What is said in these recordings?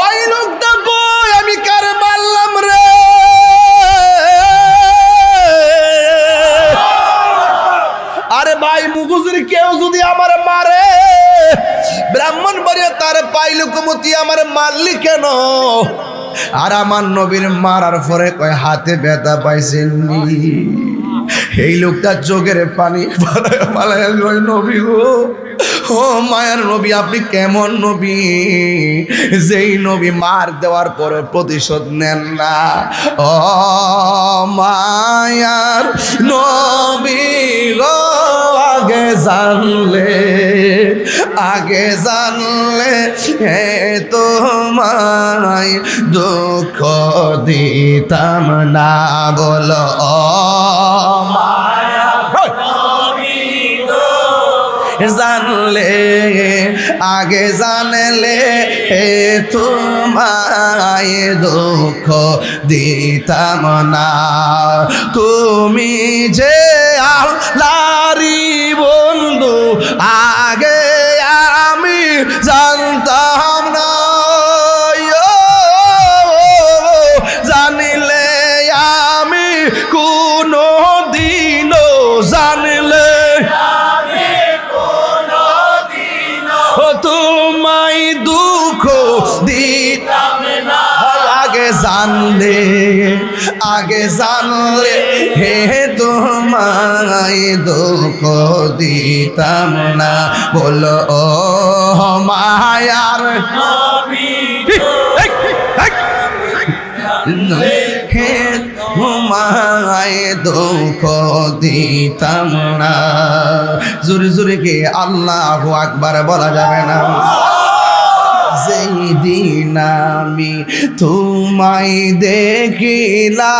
ওই লোকটা কই আমি কার মারলাম রে? আরে ভাই মুখুজুরি কেউ যদি আমার মারে, ব্রাহ্মণবাড়িয়া তার পাইলো কমতি আমার মারলি কেন? আর আমার নবীর মারার পরে কয় হাতে ব্যথা পাইছেননি। এই লোকটা চোখের পানি পালায় নবী গো, ও মায়ার নবী আপনি কেমন নবী, যেই নবী মার দেওয়ার পরে প্রতিশোধ নেন না? ও মায়ার নবী গো, আগে জানলে হে তোমায় দুঃখ দিতাম না। বলো ও জানলে, আগে জানলে হে তোমায় দুঃখ দিতাম না। তুমি যে আল্লাহরি বন্ধু আগে আমি জানতাম না। জানিলে আমি কোনো দিনও জানলে তোমায় দুঃখ দিতাম না। আগে জানলে হে তোমায় দুঃখ দিতাম না। বলো ও মায়ার নবী হে তোমায় দুঃখ দিতাম না। জোরে জোরে কে আল্লাহু আকবার বলা যাবে না? যেই দিন আমি তোমায় দেখিলাম,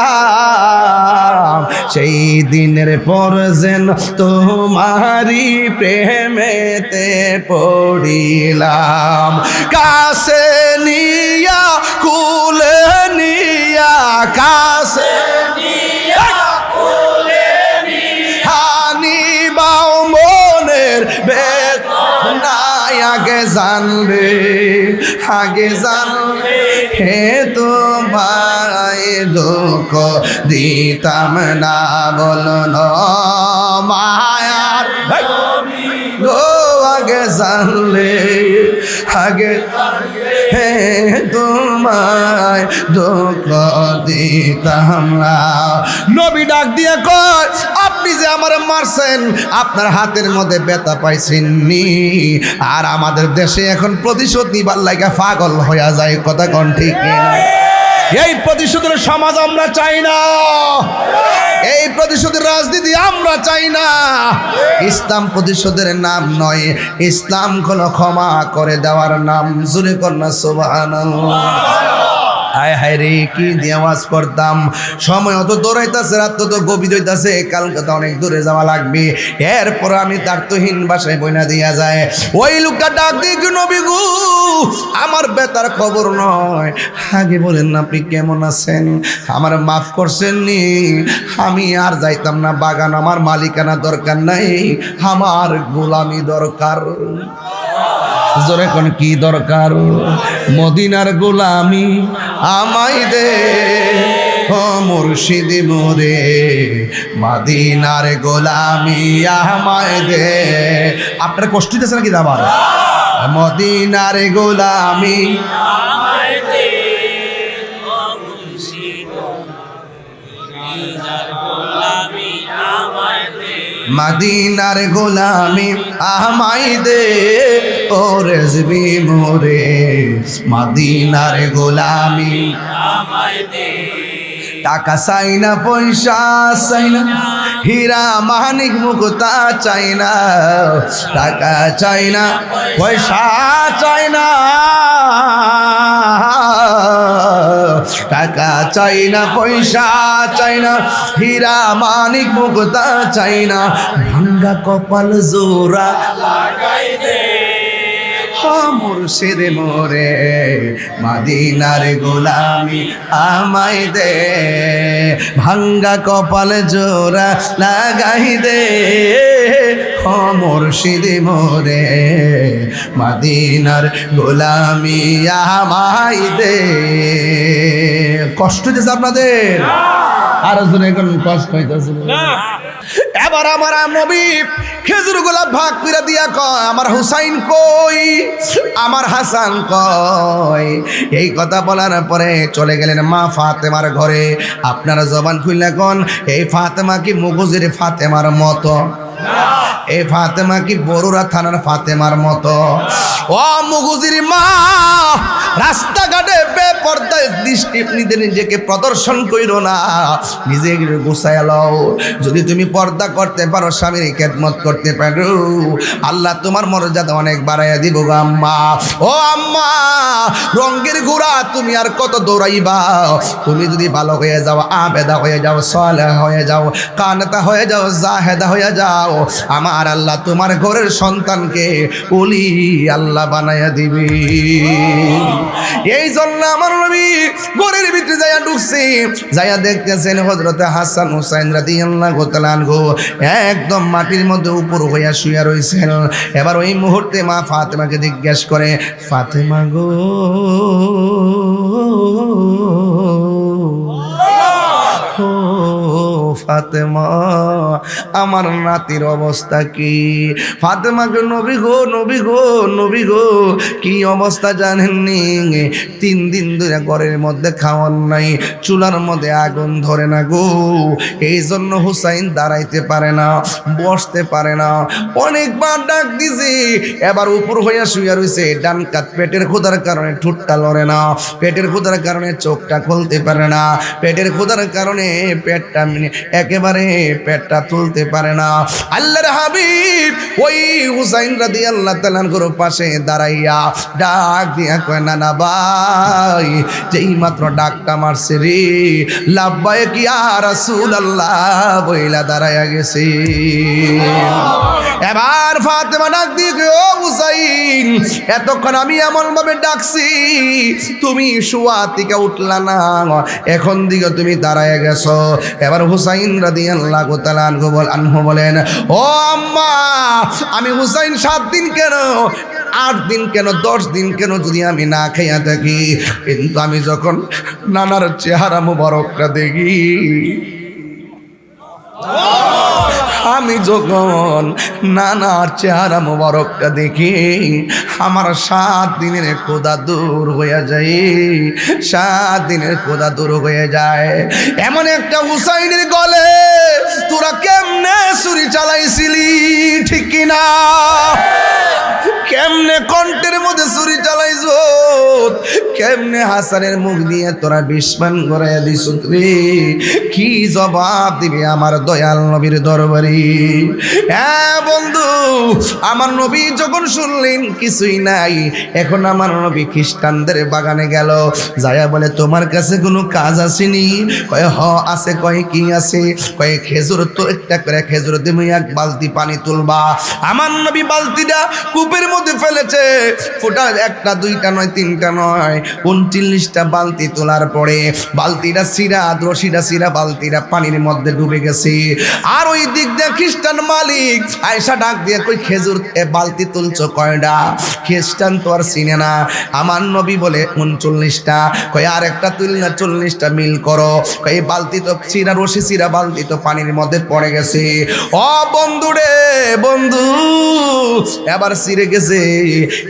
সেই দিনের পর যেন তোমারি প্রেমেতে পড়িলাম। কাছে নিয়া কুলে নিয়া, কাছে হানি বাও মনের বেদনায়। আগে জানলে হে তোমায় দুঃখ দিতাম না। বলো না মায়ার গো, আগে জানলে হে তোমায় দুঃখ দিতাম না। নবী ডাক দিয়ে কয় আপনি যে আমারে মারছেন, আপনার হাতের মধ্যে ব্যথা পাইছেননি। আর আমাদের দেশে এখন প্রতিশোধ নিবার লাগা পাগল হইয়া যায়। কথা কোন ঠিক না? এই প্রতিশোধের সমাজ আমরা চাই না, এই প্রতিশোধের রাজনীতি আমরা চাই না। ইসলাম প্রতিশোধের নাম নয়, ইসলাম হলো ক্ষমা করে দেওয়ার নাম। জোরে কন্যা সুবহানাল্লাহ। হায় হায় রে কি দিয়ে আওয়াজ করতাম, সময় অত দৌড়াইতেছে, রাত তো গভীর হইতাছে, কালকে তো অনেক দূরে যাওয়া লাগবে। এরপর আমি তার তহিন বাসায় বইনা দিয়া যায়। ওই লোকটা ডাক দিয়ে কি নবী গো আমার বেতার খবর নয়, আগে বলেন না আপনি কেমন আছেন, আমার মাফ করছেন নি? আমি আর যাইতাম না বাগান, আমার মালিকানা দরকার নাই, আমার গোলামি দরকার। জোরে কোন কি দরকার? মদিনার গোলামি আমায় দে ও মুর্শিদ মোরে, মদিনার গোলামি আমায় দে। আপনার কষ্ট দিতেছে নাকি আবার? মদিনার গোলামি আমায় দে ও মুর্শিদ, মদিনার গোলামি আমায় দে, মদিনার গোলামি আমায় দে ও রেজবি মোরে, মদিনার গোলামি আমায় দে। টাকা চাই না, পয়সা চাই না, হীরা মানিক মুক্তা চাই না, টাকা চাই না, পয়সা চাই না, টাকা চাই না, পয়সা চাই না, হীরা মানিক মুক্তা চাই না, ভাঙ্গা কপাল জোড়া লাগাই দে। মুর্শিদ মোরে মদিনার গোলামি আমায় দে ভাঙ্গা কপাল জোড়া লাগাই দে ও মুর্শিদ মোরে মদিনার গোলামি আমায় দে। কষ্ট হইতেছে আপনাদের? আর জোরে কোন কষ্ট হইতেছে? এবার আমার নবী খেজুর গোলাপ ভাগ করে দিয়া কয় আমার হুসাইন কই, আমার হাসান কই। এই কথা বলার পরে চলে গেলেন মা ফাতেমার ঘরে। আপনারা জবান খুললে কোন এই ফাতেমা কি মগজের ফাতেমার মতো? এই ফাতেমা কি বড়ুরা থানার ফাতেমার মতো? ও মুগুজির মা, রাস্তাঘাটে বেপরদায় দৃষ্টি নিজেকে প্রদর্শন কইরো না, নিজেকে গোছায় লও। যদি তুমি পর্দা করতে পারো, স্বামীর খেদমত করতে পারো, আল্লাহ তোমার মর্যাদা অনেক বাড়াইয়া দিব গো আম্মা। ও আম্মা, রঙ্গের ঘোড়া তুমি আর কত দৌড়াইবা? তুমি যদি ভালো হয়ে যাও, আবেদা হয়ে যাও, সালেহ হয়ে যাও, কানেতা হয়ে যাও, জাহেদা হয়ে যাও, আমার আল্লাহ তোমার ঘরের সন্তানকে ওলি আল্লাহ বানাইয়া দিবি। এই জন্য আমার নবী ঘরের ভিতরে যাইয়া ঢুকছি, যাইয়া দেখতেছেন হযরতে হাসান হুসাইন রাদিয়াল্লাহু তাআলা আনহু একদম মাটির মধ্যে উপর হইয়া শুইয়া রইছেন। এবার ওই মুহূর্তে মা ফাতেমাকে জিজ্ঞেস করে, ফাতেমা গো, ফাতেমা আমার নাতির অবস্থা কি? ফাতেমাকে নবী গো, নবী গো, নবী গো, কি অবস্থা জানেননি? 3 দিন ধরে ঘরের মধ্যে খাওয়ার নাই, চুলার মধ্যে আগুন ধরে না গো। এই জন্য হুসাইন দাঁড়াইতে পারে না, বসতে পারে না। অনেকবার ডাক দিছি, এবার উপর হইয়া শুইয়া রইছে। ডান কাত পেটের ক্ষুধার কারণে ঠোঁটটা লড়ে না, পেটের ক্ষুধার কারণে চোখটা খুলতে পারে না, পেটের ক্ষুধার কারণে পেটটা একেবারে পেটটা তুলতে পারে না। আল্লাহর হাবিব ওই হুসাইন রাদিয়াল্লাহু তাআলা আনহুর পাশে দাঁড়াইয়া ডাক দিয়া কয়, না না ভাই, যেই মাত্র ডাকটা মারছে রে, লাব্বাইক ইয়া রাসূলুল্লাহ বইলা দাঁড়াইয়া গেছে। এবার ফাতেমা ডাক দিয়ে ও হুসাইন, এতক্ষণ আমি এমন ভাবে ডাকছি, তুমি শোয়া থেকে উঠলা না, এখন দিকে তুমি দাঁড়ায় গেছো। এবার হুসাইন রাদিয়াল্লাহু তাআলা আনহু বলেন, ও আম্মা, আমি হুসাইন 7 দিন কেন, 8 দিন কেন, 10 দিন কেন যদি আমি না খাইয়া থাকি, কিন্তু আমি যখন নানার চেহারা মুবারকটা দেখি, আমি যখন নানার চেহারা মুবারকটা দেখি, আমার 7 দিনের ক্ষুধা দূর হয়ে যায়, 7 দিনের ক্ষুধা দূর হয়ে যায়। এমন একটা হুসাইনের গলে তোরা কেমনে ছুরি চালাইছিলি, ঠিক কিনা? কেমনে কণ্ঠের মধ্যে ছুরি চালাইছ, কেমনে হাসানের মুখ দিয়ে তোরা বিস্মান করাইয়া দিস রে? কি জবাব দিবে আমার দয়াল নবীর দরবারে? হ্যাঁ বন্ধু, আমার নবী যখন শুনলেন কিছুই নাই, এখন আমার নবী খ্রিস্টানদের বাগানে গেল, যায়া বলে, তোমার কাছে কোনো কাজ আসেনি? কয় হ আছে। কয় কি আছে? কয় খেজুর, তো একটা করে খেজুর তুমি 1 বালতি পানি তুলবা। আমার নবী বালতিটা কূপের মধ্যে ফেলেছে, ফোঁটা 1টা 2টা নয় 3টা নয় 39টা বালতি তোলার পরে বালতিটা সিরা, রশিটা সিরা, বালতিটা পানির মধ্যে ডুবে গেছে। আর ওই দিক দিয়ে খ্রিস্টান মালিক আয়সা ডাক দিয়ে কই, খেজুর বালতি তুলছো কয়টা? খ্রিস্টান তো আর চিনে না। আমার নবী বলে 39টা। কয় আর একটা তুলনা 40টা মিল করো। কয় এই বালতি তো সিরা, রশি সিরা বালতি তো পানির মধ্যে পড়ে গেছে। ও বন্ধু রে বন্ধু, এবার সিরে গেছে।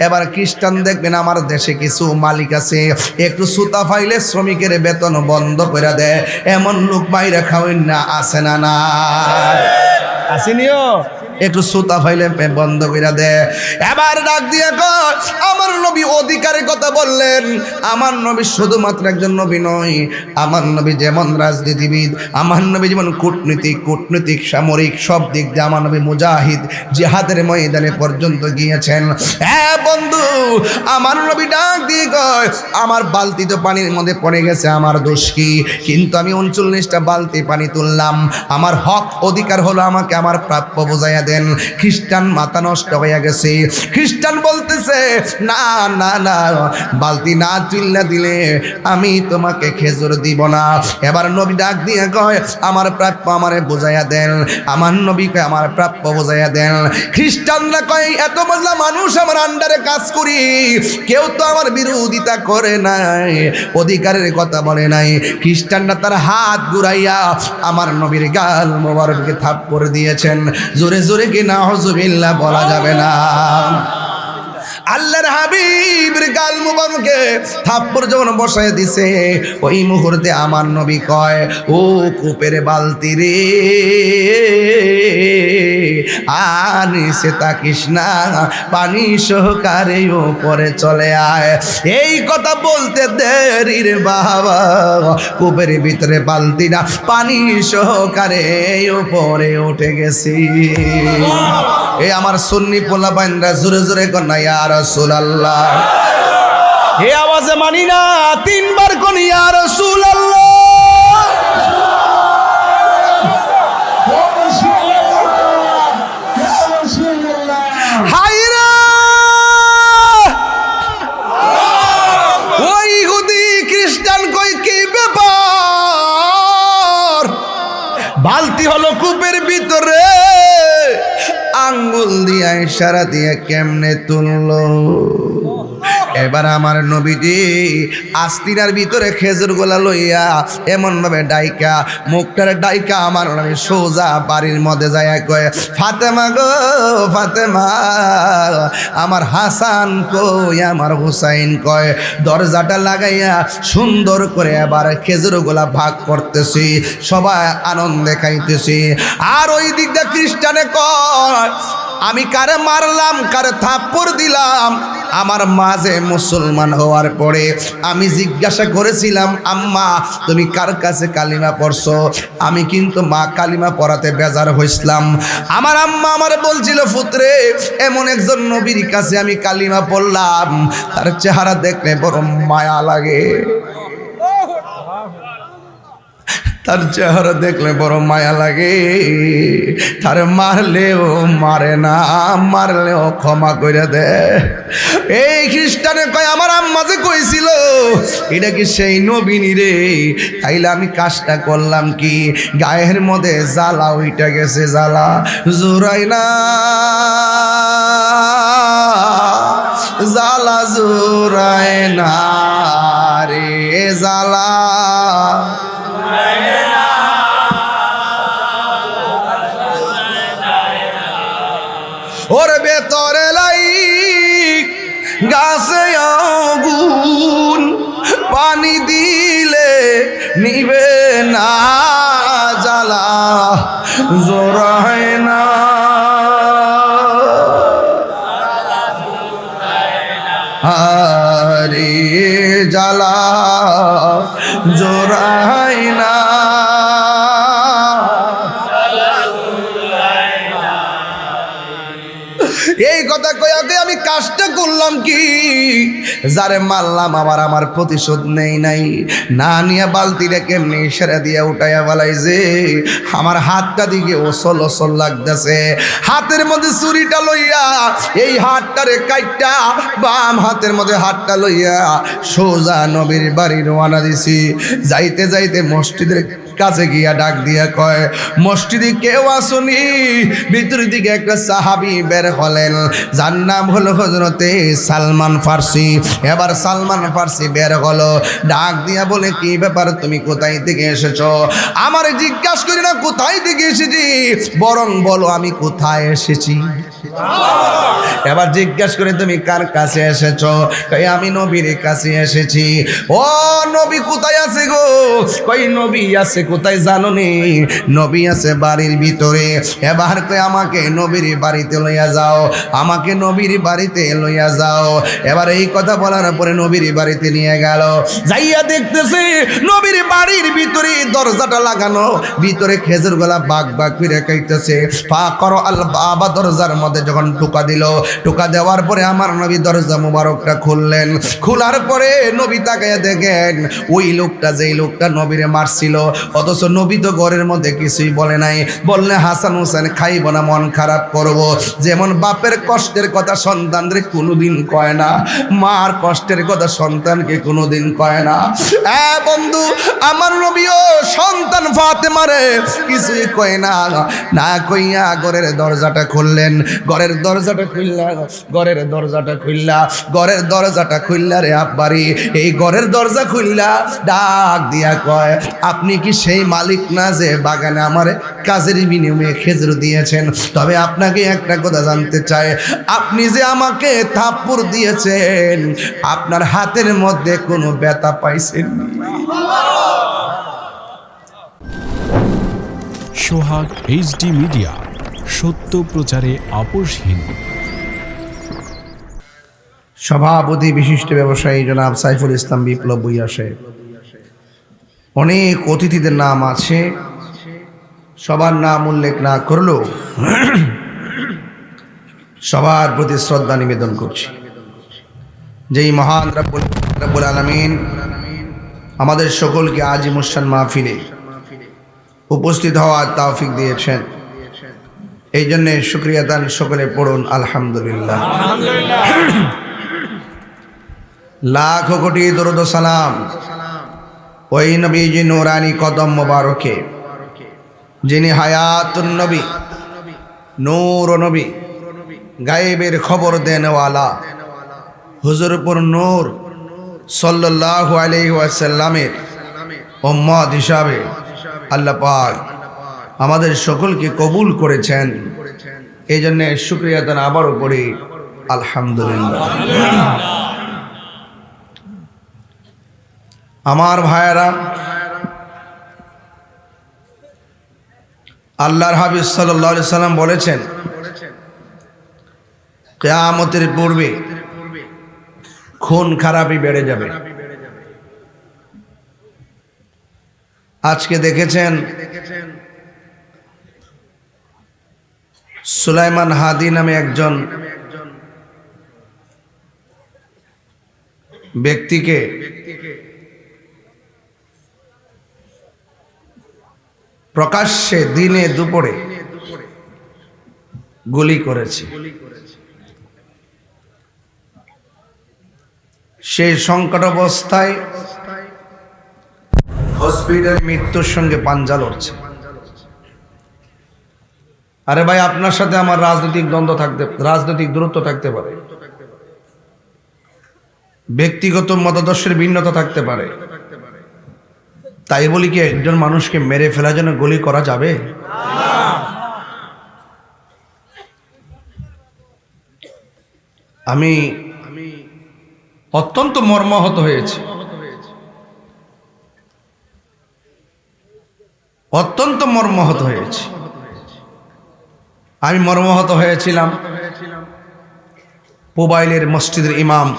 এবার খ্রিস্টান দেখবেন আমার দেশে কিছু মালিক আছে, একটু সুতা ফাইলে শ্রমিকের বেতন বন্ধ করে দেয়, এমন লোক বাইরে খাওয়েন না, আসে না? না আসেনিও, একটু সুতা ফাইলে বন্ধ করে দেয়। এবার ডাক দিয়ে কয়, আমার নবী অধিকারের কথা বললেন। আমার নবী শুধুমাত্র একজন নবী নয়, আমার নবী যেমন রাজনীতিবিদ, আমার নবী যেমন কূটনীতিক, সামরিক, সব দিক দিয়ে আমার নবী মুজাহিদ, জিহাদের ময়দানে পর্যন্ত গিয়েছেন। হ্যাঁ বন্ধু, আমার নবী ডাক দিয়ে কয়, আমার বালতি তো পানির মধ্যে পড়ে গেছে, আমার দোষ কি? কিন্তু আমি 39টা বালতি পানি তুললাম, আমার হক অধিকার হলো আমাকে আমার প্রাপ্য বোঝাইয়া দেন। খ্রিস্টান মাথা নষ্ট হয়ে গেছে। খ্রিস্টান বলতেছে না না না, বালতি না তুলনা দিলে আমি তোমাকে খেজুর দিব না। এবার নবী ডাক দিয়ে কয় আমার প্রাপ্য আমারে বুঝাইয়া দেন। আমার নবীকে আমার প্রাপ্য বুঝাইয়া দেন। খ্রিস্টানরা কয় এত মজলা মানুষ আমার আন্ডারে কাজ করি, কেউ তো আমার বিরোধিতা করে নাই, অধিকারের কথা বলে নাই। খ্রিস্টানরা তার হাত ঘুরাইয়া আমার নবীর গাল মোবারককে থাপ্পড় দিয়েছেন। জোরে জোরে কি নাউজুবিল্লাহ বলা যাবে না? আল্লাহর হাবিবের গাল মুবারকে থাপ্পড় যখন বসায় দিছে, ওই মুহূর্তে আমার নবী কয় ও কূপের বালতি রে, আর নিচে তাকিস না, পানি সহকারে উপরে চলে আয়। এই কথা বলতে দেরি রে বাবা, কূপের ভিতরে বালতি না পানি সহকারে উপরে উঠে গেছি। এই আমার সুন্নি পোলা বাইনরা জোরে জোরে কন্যা ইয়া রাসূলুল্লাহ। এই আওয়াজে মানি না, তিনবার কোন ইয়া রাসূলুল্লাহ। হায়রা ওই ইহুদি খ্রিস্টান কই কি ব্যাপার? বালতি হলো কূপের ভিতরে, আঙ্গুল দিয়া ইশারা দিয়ে কেমনে তুললো। এবার আমার নবীজি আস্তিনার ভিতরে খেজুর গোলা লইয়া এমন ভাবে ডাইকা, মুখটার ডাইকা আমার নবী সোজা বাড়ির মধ্যে যায় কয় ফাতেমা গো ফাতেমা, আমার হাসান কই আমার হুসাইন কয়। দরজাটা লাগাইয়া সুন্দর করে এবার খেজুর গোলা ভাগ করতেছি, সবাই আনন্দে খাইতেছি। আর ওই দিকটা খ্রিস্টানে কয় আমি কারে মারলাম, কারে থাপ্পড় দিলাম। আমার মাঝে মুসলমান হওয়ার পরে আমি জিজ্ঞাসা করেছিলাম আম্মা তুমি কার কাছে কালিমা পড়ছো? আমি কিন্তু মা কালিমা পড়াতে বেজার হইছিলাম। আমার আম্মা আমার বলছিল পুত্রে এমন একজন নবীর কাছে আমি কালিমা পড়লাম, তার চেহারা দেখলে বড় মায়া লাগে, তার চেহারা দেখলে বড় মায়া লাগে। তার মারলেও মারে না, মারলেও ক্ষমা করে দে। এই খ্রিস্টানে কয় আমার আম্মা যে কইছিল এটা কি সেই নবীনি রে? তাইলে আমি কাজটা করলাম কি, গায়ের মধ্যে জ্বালা ওইটা গেছে, জ্বালা জোরাই না, জ্বালা জোরাই না রে, জ্বালা ওর ভেতরে লাই গাছে আগুন, পানি দিলে নিবে না, জ্বালা জোরায় না। আরে জ্বালা জোরায় না। এই কথা কয়াকে আমি কাজটা করলাম কি, যারে মারলাম আবার আমার প্রতিশোধ নেই নাই, না নিয়ে বালতিটা কেমনি সেরে দিয়ে উঠাইয়া বলাইছে। আমার হাতটা দিকে ওসল ওসল লাগতেছে, হাতের মধ্যে ছুরিটা লইয়া এই হাতটারে কাইটটা বাম হাতের মধ্যে হাতটা লইয়া সোজা নবীর বাড়ি রওনা দিছি। যাইতে যাইতে মসজিদের কাছে গিয়া ডাক দিয়া কয় মসজিদে কেউ আসুনি? ভিতর দিকে একটা সাহাবী বের হলেন, যার নাম হলো হযরতে সালমান ফার্সি। এবার সালমান ফার্সি বের হলো, ডাক দিয়া বলে কি ব্যাপার, তুমি কোথায় থেকে এসেছো? আমারে জিজ্ঞাসা করি না কোথায় থেকে এসেছি, বরং বলো আমি কোথায় এসেছি। এবার জিজ্ঞাসা করে তুমি কার কাছে এসেছো? কই আমি নবীর কাছে এসেছি। ও নবী কোথায় আছে গো? কই নবী আছে কোথায় জানো নি? নবী আছে বাড়ির ভিতরে। এবার কই আমাকে নবীর বাড়িতে লইয়া যাও, আমাকে নবীর বাড়িতে লইয়া যাও। এবার এই কথা বলার পরে নবীর বাড়িতে নিয়ে গেল, যাইয়া দেখতেছে নবীর বাড়ির ভিতরে দরজাটা লাগানো, ভিতরে খেজুর গোলা বাগ বাগ করে খাইতেছে। ফা করো আল বাবা, দরজার মধ্যে যখন টোকা দিল, টোকা দেওয়ার পরে আমার নবী দরজা মুবারকটা খুললেন। খোলার পরে নবী তাকায় দেখেন ওই লোকটা, যেই লোকটা নবীরে মারছিল, অথচ নবী তো ঘরের মধ্যে কিছুই বলে নাই। বললে হাসান হোসেন খাইব না, মন খারাপ করব। যেমন বাপের কষ্টের কথা সন্তানরে কোনোদিন কয় না, মার কষ্টের কথা সন্তানকে কোনোদিন কয় না। বন্ধু, আমার নবীও সন্তান ফাতেমারে কিছুই কয় না, না কইয়া ঘরের দরজাটা খুললেন। ঘরের দরজাটা খুললা রে আব্বারি, এই ঘরের দরজা খুললা ডাক দিয়া কয়, আপনি কি সেই মালিক না যে বাগানে আমার কাজের বিনিময়ে খেজুর দিয়েছেন? তবে আপনাকে একটা কথা জানতে চাই, আপনি যে আমাকে থাপ্পড় দিয়েছেন, আপনার হাতের মধ্যে কোনো ব্যথা পাইছেন? সোহাগ এইচডি মিডিয়া, সত্য প্রচারে আপোষহীন। সভাপতি বিশিষ্ট ব্যবসায়ী জনাব সাইফুল ইসলাম বিপ্লব ভূঁইয়া সাহেব। অনেক অতিথিদের নাম আছে, সবার নাম উল্লেখ না করলেও সবার প্রতি শ্রদ্ধা নিবেদন করছি। যেই মহান রব্বুল আলামিন আমাদের সকলকে আজ মুশান মাহফিলে উপস্থিত হওয়ার তৌফিক দিয়েছেন, এই জন্য শুকরিয়া দান সকলে পড়ুন আলহামদুলিল্লাহ। লাখ কোটি দরুদ ও সালাম ওই নবীজি নূরানি কদম মোবারকে, যিনি হায়াতুন নবী, নূর নবী, গায়েবের খবর দেনওয়ালা হুজুরপুর নূর সাল্লাল্লাহু আলাইহি ওয়াসাল্লামের উম্মত হিসাবে আল্লাহ পাক আমাদের সকলকে কবুল করেছেন। এই জন্য শুকরিয়া দান আবারও করি আলহামদুলিল্লাহ। আমার ভাইয়েরা, আল্লাহর হাবিব সাল্লাল্লাহু আলাইহি সাল্লাম বলেছেন, কিয়ামতের পূর্বে খুন খারাপি বেড়ে যাবে। আজকে দেখেছেন সুলাইমান হাদি নামে একজন ব্যক্তিকে প্রকাশ্যে দিনে দুপুরে গুলি করেছে। সেই সংকট অবস্থায় হসপিটাল মৃত্যুর সঙ্গে পাঞ্জা লড়ছে। আরে ভাই, আপনার সাথে আমার রাজনৈতিক দূরত্ব থাকতে পারে, ব্যক্তিগত মতাদর্শের ভিন্নতা থাকতে পারে, তাই বলি কি একজন মানুষকে মেরে ফেলার জন্য গুলি করা যাবে? আমি অত্যন্ত মর্মাহত হয়েছি, অত্যন্ত মর্মাহত হয়েছি। আমি মর্মাহত হয়েছিলাম পুবাইলের মসজিদের ইমাম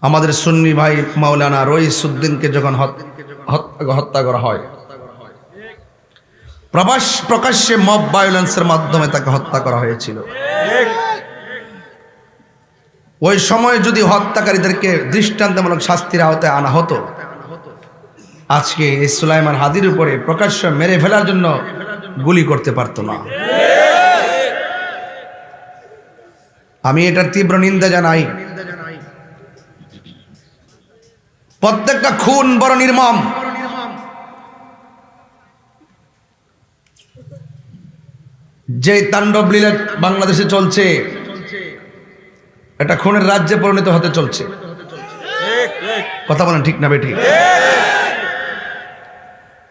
আমাদের সুন্নি ভাই মাওলানা রইসউদ্দিনকে যখন হত্যা করা হয়, প্রকাশ্যে মব ভায়োলেন্সের মাধ্যমে তাকে হত্যা করা হয়েছিল। ওই সময় যদি হত্যাকারীদেরকে দৃষ্টান্তমূলক শাস্তির আওতায় আনা হতো, আজকে এই সুলাইমান হাদির উপরে প্রকাশ্য মেরে ফেলার জন্য গুলি করতে পারতো না। আমি এটার তীব্র নিন্দা জানাই। প্রত্যেকটা খুন বড় নির্মম। যে তাণ্ডব লীলা বাংলাদেশে চলছে, এটা খুনের রাজ্যে পরিণত হতে চলছে। কথা বলেন ঠিক না বেঠিক?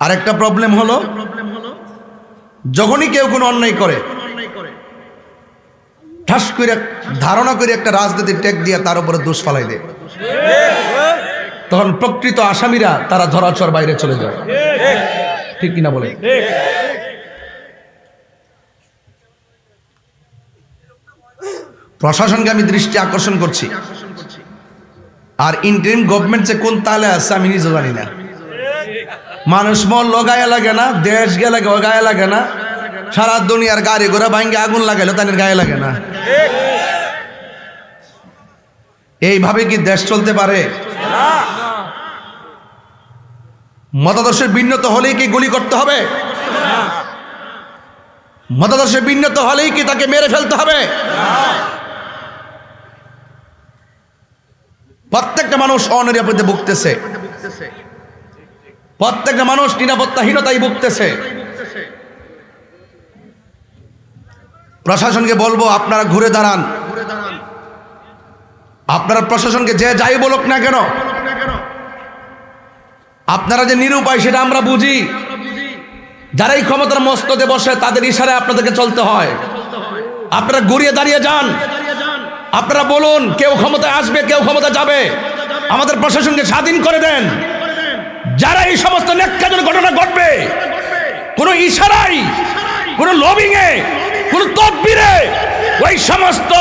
আরেকটা প্রবলেম হলো, যখনই কেউ কোনো অন্যায় করে ঠাস করে ধারণা করে একটা রাজনীতির ট্যাগ দিয়ে তার উপরে দোষ ফালাই দেয়, তখন প্রকৃত আসামিরা তারা ধরাছোঁয়ার বাইরে চলে যায়। ঠিক কিনা বলে? প্রশাসনকে আমি দৃষ্টি আকর্ষণ করছি, আর ইন্টারিম গভর্নমেন্ট যে কোন তালে আছে আমি নিজে জানি না। মানুষ মরল গায়ে লাগে না, দেশ গেলে গায়ে লাগে না, সারা দুনিয়ার গাড়ি ঘোড়া ভাঙ্গে আগুন লাগাইলো তাদের গায়ে লাগে না। এইভাবে কি দেশ চলতে পারে? মতাদর্শের ভিন্নতা হলেই কি গুলি করতে হবে? মতাদর্শের ভিন্নতা হলেই কি তাকে মেরে ফেলতে হবে? প্রত্যেকটা মানুষ অনিরাপদে ভুগতেছে, প্রত্যেকটা মানুষ নিরাপত্তাহীনতায় ভুগতেছে। প্রশাসনকে বলবো আপনারা ঘুরে দাঁড়ান। আপনারা প্রশাসনকে যে যাই বলুক না কেন, আপনারা যে নিরুপায় সেটা আমরা বুঝি। যারা এই ক্ষমতার মস্তদে বসে তাদের ইশারায় আপনাদেরকে চলতে হয়। আপনারা ঘুরিয়ে দাঁড়িয়ে যান, আপনারা বলুন কেউ ক্ষমতায় আসবে, কেউ ক্ষমতা যাবে, আমাদের প্রশাসনকে স্বাধীন করে দেন। যারা এই সমস্ত ন্যাক্কারজনক ঘটনা ঘটবে, কোনো ইশারায়, কোনো লবিংয়ে, কোনো তদবিরে ওই সমস্ত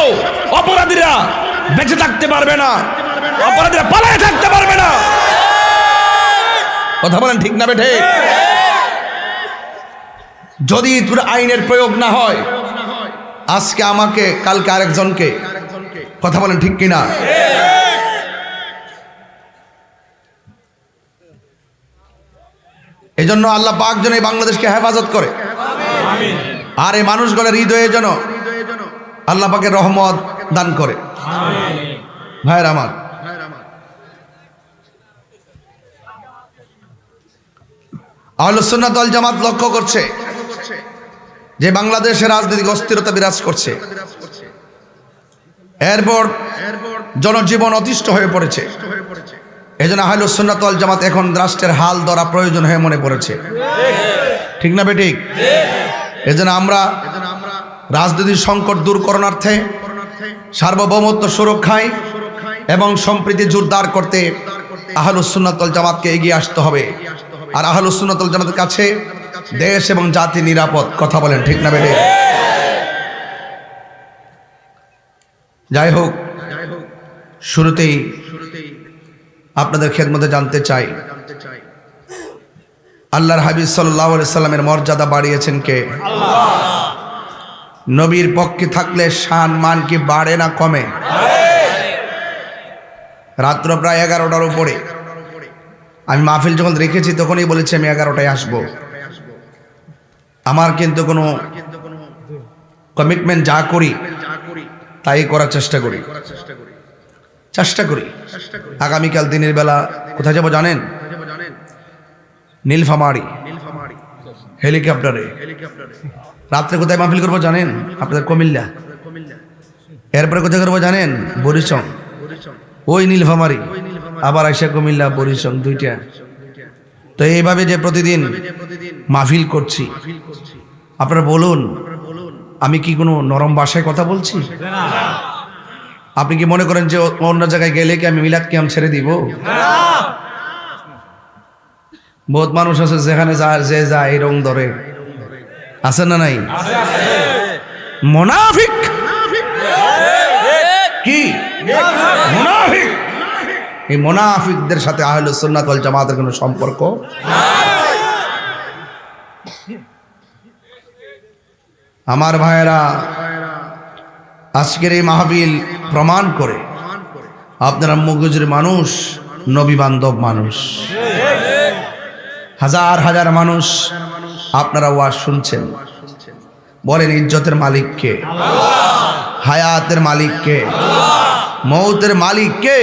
অপরাধীরা বেঁচে থাকতে পারবে না, অপরাধীরা পালায়ে থাকতে পারবে না। কথা বলেন ঠিক না বেঠে? যদি পুরো আইনের প্রয়োগ না হয়, আজকে আমাকে কালকে আরেকজনকে, কথা বলেন ঠিক কিনা? এই জন্য আল্লাহ পাক যেন এই বাংলাদেশকে হেফাজত করে, আর এই মানুষগুলোর হৃদয়ে যেন আল্লাহ পাকের রহমত দান করে। ভাইয়ের আমার, আহলুস সুন্নাত ওয়াল জামাত লক্ষ্য করছে যে বাংলাদেশে রাজনৈতিক অস্থিরতা বিরাজ করছে, এরপর জনজীবন অতিষ্ঠ হয়ে পড়েছে। এই জন্য আহলুস সুন্নাত ওয়াল জামাত এখন রাষ্ট্রের হাল ধরা প্রয়োজন হয়ে মনে পড়েছে, ঠিক না বেঠিক? এই জন্য আমরা রাজনৈতিক সংকট দূর করণার্থে, সার্বভৌমত্ব সুরক্ষায় এবং সম্প্রীতি জোরদার করতে আহলুস সুন্নাত ওয়াল জামাতকে এগিয়ে আসতে হবে। আর আহলুস সুন্নাত ওয়াল জামাতের কাছে দেশ এবং জাতি নিরাপদ। কথা বলেন ঠিক না বেঠিক? যাই হোক, শুরুতেই আপনাদের খেদমতে জানতে চাই, আল্লাহর হাবিব সাল্লাল্লাহু আলাইহি সাল্লামের মর্যাদা বাড়িয়েছেন কে? নবীর পক্ষে থাকলে শান মান কি বাড়ে না কমে? রাত্র প্রায় 11টার উপরে আমি মাহফিল যখন রেখেছি তখনই বলেছি আমি 11টায় আসবো। আমার কিন্তু কোনো কমিটমেন্ট যা করি তাই করার চেষ্টা করি। আগামীকাল দিনের বেলা কোথায় যাব জানেন? নীলফামারী হেলিকপ্টারে। রাত্রে কোথায় মাহফিল করবো জানেন? আপনাদের কুমিল্লা। এরপরে কোথায় করবো জানেন? বরিশং। ওই নীলফামারী আবার আইসা কুমিল্লা, বরিশং, দুইটা। তো এইভাবে যে প্রতিদিন মাহফিল করছি, আপনারা বলুন আমি কি কোনো নরম ভাষায় কথা বলছি? আপনি কি মনে করেন যে অন্য জায়গায় গেলে কি আমি মিলাদ কিয়াম ছেড়ে দিব? বহুত মানুষ আছে যেখানে যে যায় এই রং ধরে, আছে না নাই? মুনাফিক। কি মুনাফিক? এই মুনাফিকদের সাথে আহলুস সুন্নাত ওয়াল জামাতের কোনো সম্পর্ক নাই। আমার ভাইয়েরা, আজকের এই মাহফিল প্রমাণ করে আপনারা মগজের মানুষ, নবী বান্ধব মানুষ। হাজার হাজার মানুষ আপনারা ওয়াজ শুনছেন। বলেন ইজ্জতের মালিক কে? হায়াতের মালিক কে? মৌতের মালিক কে?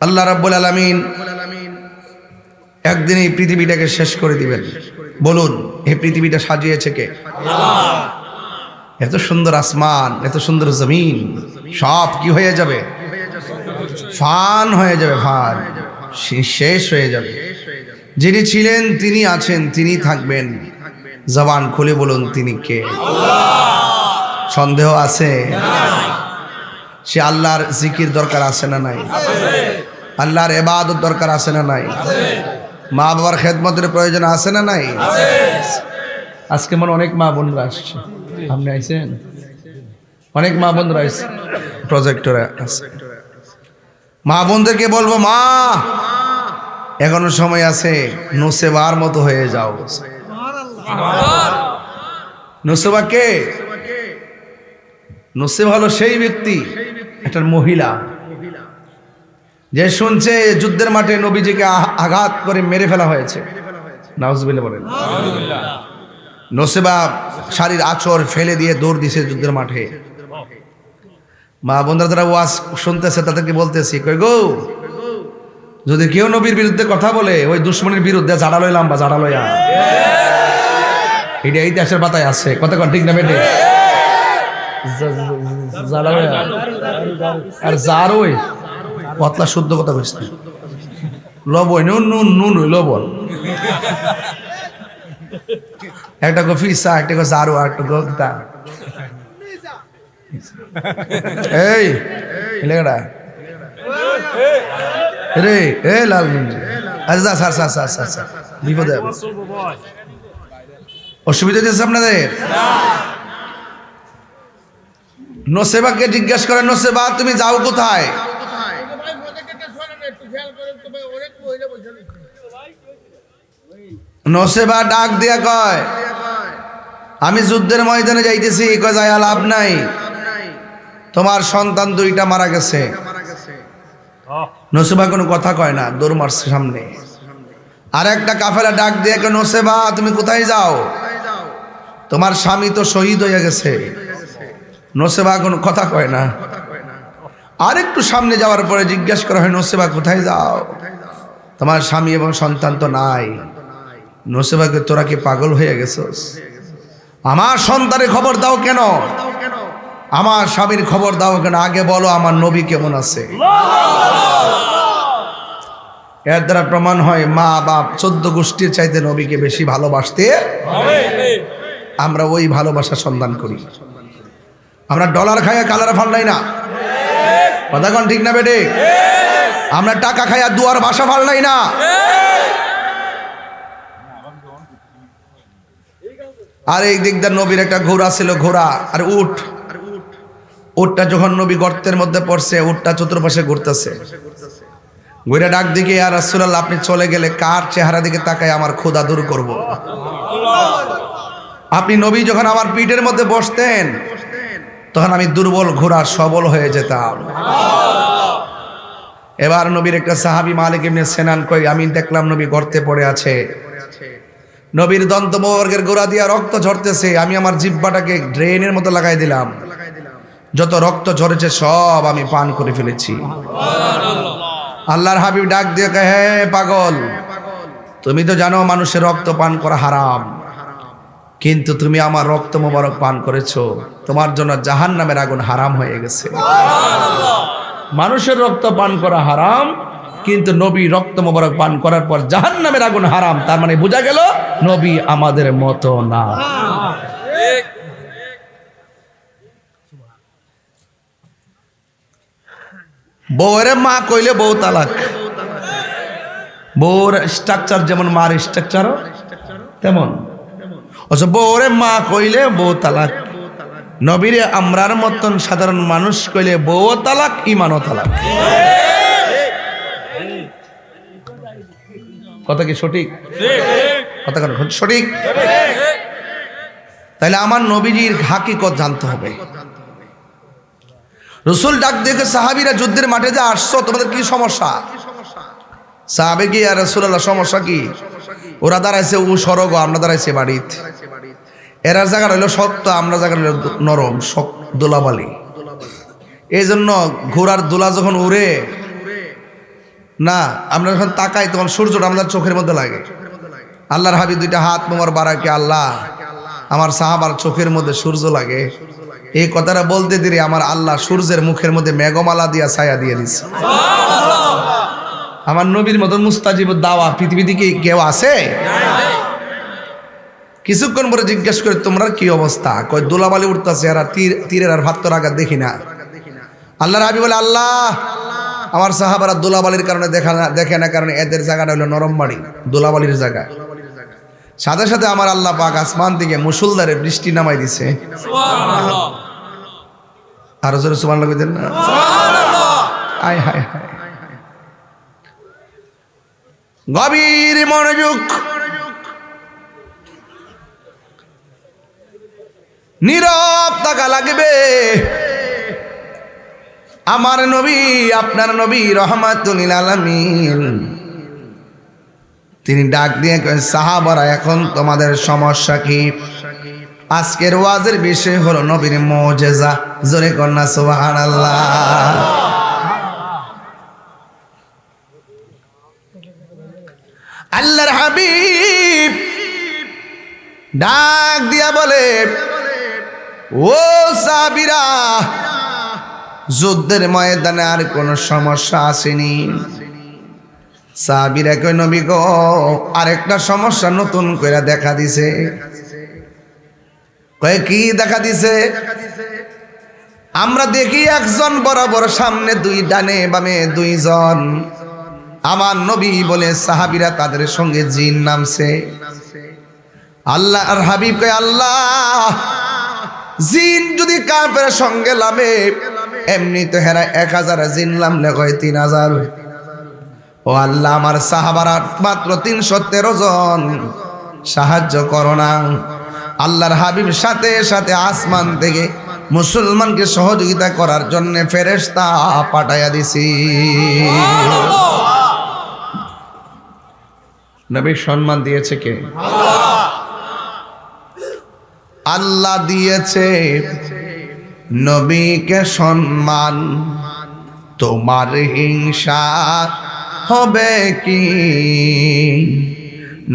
আল্লাহ রাব্বুল আলামিন একদিন এই পৃথিবীটাকে শেষ করে দিবেন। বলুন এই পৃথিবীটা সাজিয়েছে কে? এত সুন্দর আসমান, এত সুন্দর জমিন, সব কি হয়ে যাবে? ফান হয়ে যাবে, ফান, শেষ হয়ে যাবে। যিনি ছিলেন, তিনি আছেন, তিনি থাকবেন। জবান খুলে বলুন তিনি কে? সন্দেহ আছে? সে আল্লাহর জিকির দরকার আছে না নাই? আল্লাহর ইবাদত দরকার আছে না নাই? মা বাবার খেদমতের প্রয়োজন আছে না নাই? আজকে মনে অনেক মা বোনরা আসছে। আপনি আইছেন? অনেক মা বোনরা আসছে, প্রজেক্টরে আছে। মা বোনদেরকে বলবো, মা এখনো সময় আছে, নুসেবার মতো হয়ে যাও। নুসেবা কে? নুসেবা হলো সেই ব্যক্তি, একটা মহিলা যে শুনছে যুদ্ধের মাঠে নবীজিকে আঘাত করে মেরে ফেলা হয়েছে। নাউজুবিল্লাহ বলেন। নুসেবা শাড়ির আঁচড় ফেলে দিয়ে দৌড় দিছে যুদ্ধের মাঠে। মা বোনরা যারা ওয়াজ শুনতেছে তাদেরকে বলতেছি, কই গো, যদি কেউ নবীর বিরুদ্ধে কথা বলে ওই দুশ্মনের বিরুদ্ধে জাড়া লইলাম বা জাড়া লইয়া, এটা ইতিহাসের পাতায় আছে। কথা কন ঠিক না বেটে? জাড়া লইয়া আর জারোই পতলা শুদ্ধ কথা কইস না। লবণ নুন নুন নুন হই লবণ। একটা গো ফিসা, একটা গো জারো, আর একটা গো তা এই লেগড়া রে এ লাল গঞ্জি। আচ্ছা sir sir sir sir sir বিপদে অসুবিধা দিয়েছে আপনাদের? নসেবাকে জিজ্ঞেস করে, নসেবা তুমি যাও কোথায়? নসেবা ডাক দিয়া কয়, আমি যুদ্ধের ময়দানে যাইতেছি। কয় যায় লাভ নাই, তোমার সন্তান দুইটা মারা গেছে। নসেবা কোনো কথা কয় না, দৌড় মারছে সামনে। আর একটা কাফেলা ডাক দিয়ে কয়, নসেবা তুমি কোথায় যাও? তোমার স্বামী তো শহীদ হয়ে গেছে। নসেবা কোনো কথা কয় না। আর একটু সামনে যাওয়ার পরে জিজ্ঞাসা করা হয়, নসেবা কোথায় যাও? তোমার স্বামী এবং সন্তান তো নাই। নসেবাকে, তোরা কি পাগল হয়ে গেছস? আমার সন্তানের খবর দাও কেন? আমার স্বামীর খবর দাও কেন? আগে বলো আমার নবী কেমন আছে। এর দ্বারা প্রমাণ হয় মা বাপ 14 গোষ্ঠীর চাইতে নবীকে বেশি ভালোবাসতে আমরা ওই ভালোবাসা সন্ধান করি। আমরা ডলার খাইয়া কালার ফাল্লাই না। কথা কোন ঠিক না বেটে? আমরা টাকা খাইয়া দুয়ার বাসা ফাল্লাই না। আর এই দিকদার নবীর একটা ঘোড়া ছিল, ঘোড়া আর উট। উটটা যখন নবী গর্তের মধ্যে পড়ছে, উটটা চতুর্পাশে ঘুরতেছে। ঘুরে ডাক দিকে, ইয়া রাসূলুল্লাহ আপনি চলে গেলে কার চেহারা দিকে তাকায় আমার ক্ষুধা দূর করব? আপনি নবী যখন আমার পিঠের মধ্যে বসতেন তখন আমি দুর্বল ঘোড়া সবল হয়ে যেতাম। এবার নবীর একটা সাহাবী মালিক ইবনে সিনান কই, আমি দেখলাম নবী গর্তে পড়ে আছে। নবীর দন্তবর্গের গোড়া দিয়া রক্ত ঝরতেছে। আমি আমার জিহ্বাটাকে ড্রেনের মতো লাগাই দিলাম। যত রক্ত ঝরেছে সব আমি পান করে ফেলেছি। আল্লাহর হাবিব ডাক দিয়ে কয়, হে পাগল, তুমি তো জানো মানুষের রক্ত পান করা হারাম, কিন্তু তুমি আমার রক্ত মোবারক পান করেছো, তোমার জন্য জাহান্নামের আগুন হারাম হয়ে গেছে। মানুষের রক্ত পান করা হারাম, কিন্তু নবী রক্ত মোবারক পান করার পর জাহান্নামের আগুন হারাম। তার মানে বোঝা গেল নবী আমাদের মতো না। বউরে মা কইলে বউ তালাক। বউর স্ট্রাকচার যেমন মার স্ট্রাকচার তেমন, বউরে মা কইলে বউ তালাক। নবীরে আমরার মতন সাধারণ মানুষ কইলে বউ তালাক, ইমানও তালাক। কথা কি সঠিক? কথা সঠিক? তাইলে আমার নবীজির হাকিকত জানতে হবে। রসুল ডাক দেখে, সাহাবীরা যুদ্ধের মাঠে যে আসছো, তোমাদের কি সমস্যা? সাহাবে কি, আর রাসূলুল্লাহ সমস্যা কি? ওরা দাঁড়াইছে ও সরগ, আমরা দাঁড়াইছে বাড়িতে। এরা জায়গা রইল শক্ত, আমরা জায়গা রইল নরম, দোলাবালি। এই জন্য ঘোড়ার দোলা যখন উড়ে না, আমরা যখন তাকাই তখন সূর্যটা আমাদের চোখের মধ্যে লাগে। আল্লাহর হাবিব দুইটা হাত মোবার বাড়াকে, আল্লাহ আমার সাহাবার চোখের মধ্যে সূর্য লাগে। এই কথাটা বলতে দিরে আমার আল্লাহ সূর্যের মুখের মধ্যে মেঘমালা দিয়া ছায়া দিয়ে দিছে। আমার নবীর মতো মুস্তাজিব দাওয়া পৃথিবীতে কি কেউ আছে? কিছুক্ষণ পরে জিজ্ঞেস করে, তোমরা কি অবস্থা? কয় দোলাবালি উঠতেছে, আর তীরের আর ভাত্তর আঘাত দেখি না। আল্লাহর হাবিব বলে, আল্লাহ আমার সাহাবারা দোলাবালির কারণে দেখে না, কারণ এদের জায়গাটা হলো নরম বাড়ি, দোলাবালির জায়গা। সাথে সাথে আমার আল্লাহ পাক আসমান থেকে মুসলধারে বৃষ্টি নামাই দিছে। আরো জোরে সুবহানাল্লাহ কইতেন না? আয় হায় হায়। গভীর মনোযোগ, নীরব থাকা লাগবে। আমার নবী, আপনার নবী রহমাতুল লিল আলামিন, তিনি ডাক দিয়ে কয়, সাহাবারা এখন তোমাদের সমস্যা কি? আজকের ওয়াজের বিষয় হলো নবীর মুজিজা। জোরে কন্যা সুবহানাল্লাহ। আল্লাহর হাবিব ডাক দিয়া বলে, ও সাহাবীরা, যুদ্ধের ময়দানে আর কোনো সমস্যা আসেনি? সাহাবীরা কয়, নবী গো, আরেকটা সমস্যা নতুন করে দেখা দিছে। কয়, কি দেখা দিছে? আমরা দেখি একজন বরাবর সামনে দুই, ডানে বামে দুইজন। আমার নবী বলে, সাহাবীরা তাদের সঙ্গে জিন নামছে। আল্লাহর হাবিব কয়, আল্লাহ, জিন যদি কাফের সঙ্গে নামে, এমনি তো হেরা 1000 জিন নামলে কয় 3000। ও আল্লাহ, আমার সাহাবারা মাত্র 313 জন, সাহায্য করো না। আল্লাহর হাবিব সাথে সাথে আসমান থেকে মুসলমানকে সহযোগিতা করার জন্য ফেরেশতা পাঠাইয়া দিছি। নবীর সম্মান দিয়েছে কে? আল্লাহ দিয়েছে নবীকে সম্মান। তোমার হিংসা হবে কি?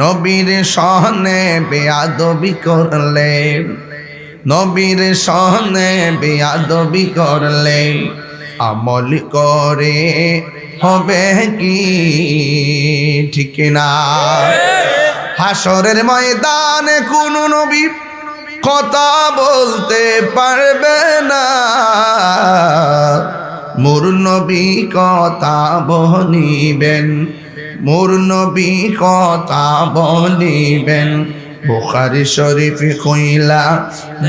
নবীর সহনে বেয়াদবি করলে, নবীর সহনে বেয়াদবি করলে আমল করে হবে কি? ঠিক না? হাসরের ময়দানে কোন নবী কথা বলতে পারবে না, মোর নবী কথা বলিবেন, মোর নবী কথা বলিবেন। বুখারী শরীফ কইলা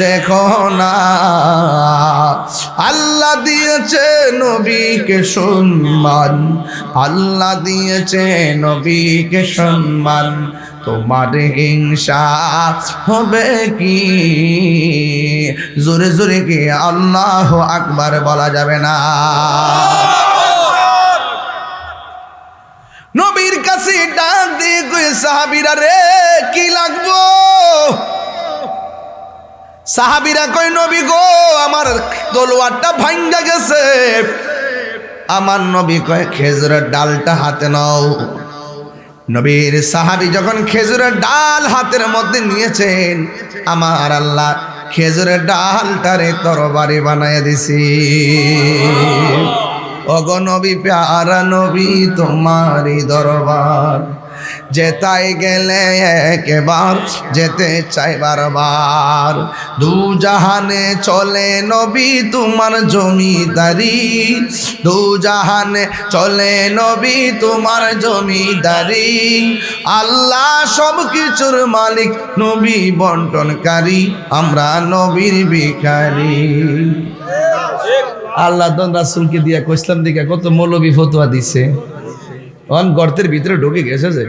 দেখো না, আল্লাহ দিয়েছে নবীকে সম্মান, আল্লাহ দিয়েছে নবীকে সম্মান। তোমার হিংসা হবে কি? জোরে জোরে কি আল্লাহু আকবার বলা যাবে না? নবীর কাছে ডাক দিয়ে কই, সাহাবীরা রে, কি লাগবো? সাহাবীরা কই, নবী গো, আমার তলোয়ারটা ভাঙ্গা গেছে। আমার নবী কয়, খেজুরের ডালটা হাতে নাও। নবীর সাহাবী যখন খেজুরের ডাল হাতের মধ্যে নিয়েছেন, আমার আল্লাহ খেজুরের ডালটারে তরবারি বানায় দিছি। ওগো নবী, প্যারা নবী, তোমারই দরবার, যেতাই গেলে একবার, যেতে চাই বারবার। দু জাহানে চলে নবী তোমার জমিদারি, দু জাহানে চলে নবী তোমার জমিদারি। আল্লাহ সব কিছুর মালিক, নবী বন্টনকারী, আমরা নবীর ভিখারি। আল্লাহ তো রাসূলকে দিয়া কইসলাম দিকে কত মৌলবী ফতোয়া দিছে। অন গর্তের ভিতরে ঢুকে গেছে, যে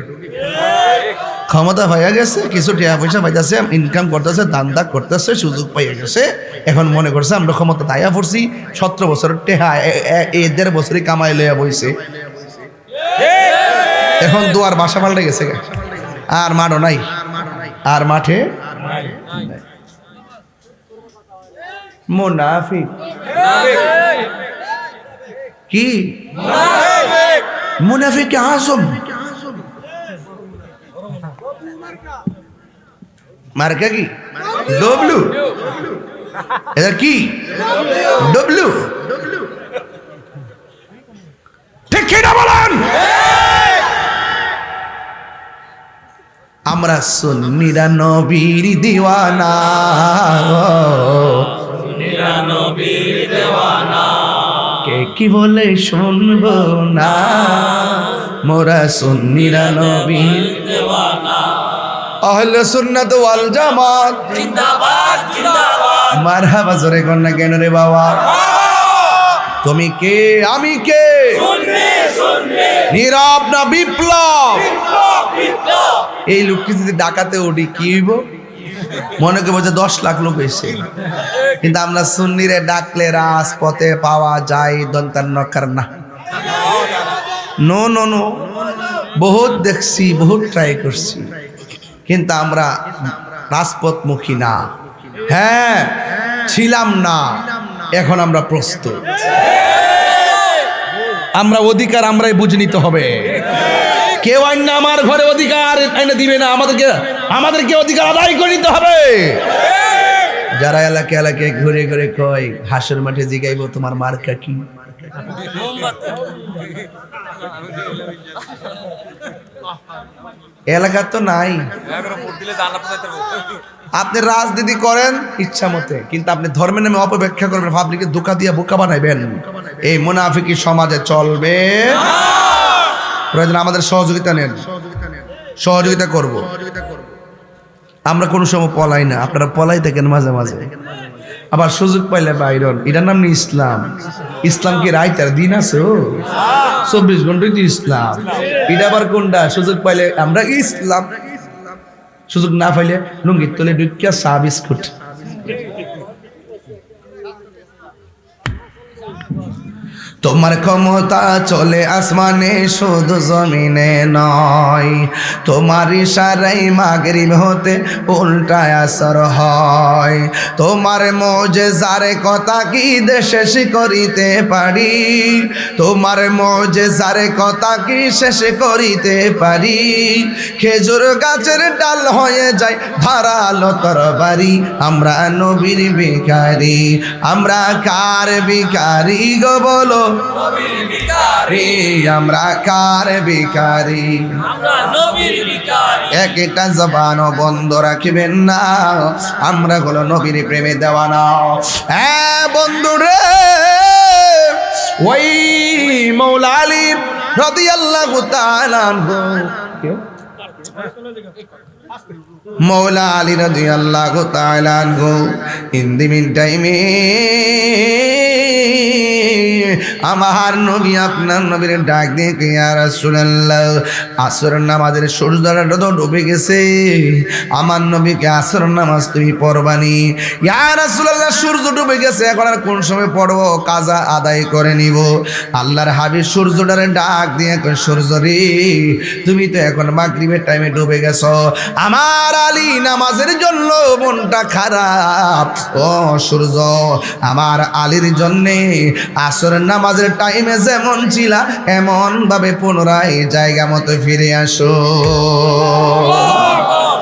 ক্ষমতা পাইয়া গেছে, কিছু টাকা পয়সা পাইতেছে, ইনকাম করতেছে, দান দাগ করতেছে, সুযোগ পাইয়া গেছে। এখন মনে করছে আমরা ক্ষমতা তাইয়া পড়ছি, 17 বছরের টেহা 1.5 বছরই কামাই লইয়া বইছে। এখন দুয়ার বাসা পাল্টে গেছে, আর মাঠও নাই, আর মাঠে মুনাফিক। কি মুনাফিক আজম? মার্কা কি? ডব্লু। এটা কি? ডব্লু। ঠিক কি না বলেন? আমরা সুন্নিরা নবীর দিওয়ানা, নবীর দেওয়ানা, কে কি বলে শুনবো না, মোরা সুন্নিরা নবীর দেওয়ানা। আহলে সুন্নাত ওয়াল জামাত জিন্দাবাদ, জিন্দাবাদ। মারহাবা, জোরে কর না কেন রে বাবা? তুমি কে আমি কে? নীরব না বিপ্লব? এই লোকটি যদি ডাকাতে উঠি কি হইব? মনে করবো যে 10 লাখ লোক এসে, কিন্তু আমরা সুন্নিরে ডাকলে রাজপথে পাওয়া যায় দন্তার নকার না। নো নো নো, বহুত দেখছি, বহুত ট্রাই করছি, কিন্তু আমরা রাজপথমুখী না। হ্যাঁ ছিলাম না, এখন আমরা প্রস্তুত। আমরা অধিকার আমরাই বুঝে নিতে হবে। কেউ আইন না আমার ঘরে অধিকার এনে দিবে না, আমাদেরকে অধিকার আদায় করে নিতে হবে। যারা এলাকায় ঘুরে ঘুরে কয় হাসের মাঠে জিগাইব তোমার মার্কা কি, এলাকা তো নাই। আপনি রাজনীতি করেন ইচ্ছা মতে, কিন্তু আপনি ধর্মের নামে অপব্যাখ্যা করবেন, পাবলিকে ধোঁকা দিয়ে বোকা বানাইবেন, এই মুনাফিকি সমাজে চলবে। প্রয়োজন আমাদের সহযোগিতা নেন, সহযোগিতা করব। আমরা কোনো সময় পলাই না, আপনারা পলাই থাকেন মাঝে মাঝে, আবার সুযোগ পাইলে বাইরন। এটার নাম ইসলাম। ইসলাম কি রাইতার দিন আছে? 24 ঘন্টাই তো ইসলাম। এটা আবার কোনটা? সুযোগ পাইলে আমরা ইসলাম, সুযোগ না পাইলে লুঙ্গির তলে ঢুকিয়া চা বিস্কুট। তোমার ক্ষমতা চলে আসমানে শুধু জমিনে নয়, তোমার ইশারায় মাগরিব হতে উল্টায় আসর হয়। তোমার মুজিজার কথা কি শেষ করিতে পারি, তোমার মুজিজার কথা কি শেষ করিতে পারি। খেজুর গাছের ডাল হয়ে যায় ধারালো তরবারি। আমরা নবীর ভিখারি, আমরা কার ভিখারি গো বলো? নবীর ভিখারি। আমরা কার ভিখারি? আমরা নবীর ভিখারি। একটা জবানও বন্ধ রাখবেন না, আমরা হলো নবীর প্রেমে দেওয়ানা। হ্যাঁ বন্ধুরে, ওই মৌলা আলী রাদিয়াল্লাহু তাআলা আনহু, মৌলা আলী রাদিয়াল্লাহু তাআলা আনহু ইন দি মিন টাইমে আমার নবী আপনার নবীর ডাক দিয়ে কে ইয়া রাসূলুল্লাহ, আসরের নামাজের সূর্যটা তো ডুবে গেছে, আমার নবীকে আসরের নামাজ তুমি পড়বানি। ইয়া রাসূলুল্লাহ সূর্য ডুবে গেছে, এখন আর কোন সময় পড়বো, কাজা আদায় করে নিব। আল্লাহর হাবিব সূর্যটারে ডাক দিয়ে কয়, সূর্য রে তুমি তো এখন মাগরিবের টাইমে ডুবে গেছো, আমার আলী নামাজের জন্য মনটা খারাপ। ও সূর্য, আমার আলীর জন্যে আসরের নামাজের টাইমে যেমন ছিলা এমন ভাবে পুনরায় জায়গা মতো ফিরে আসো।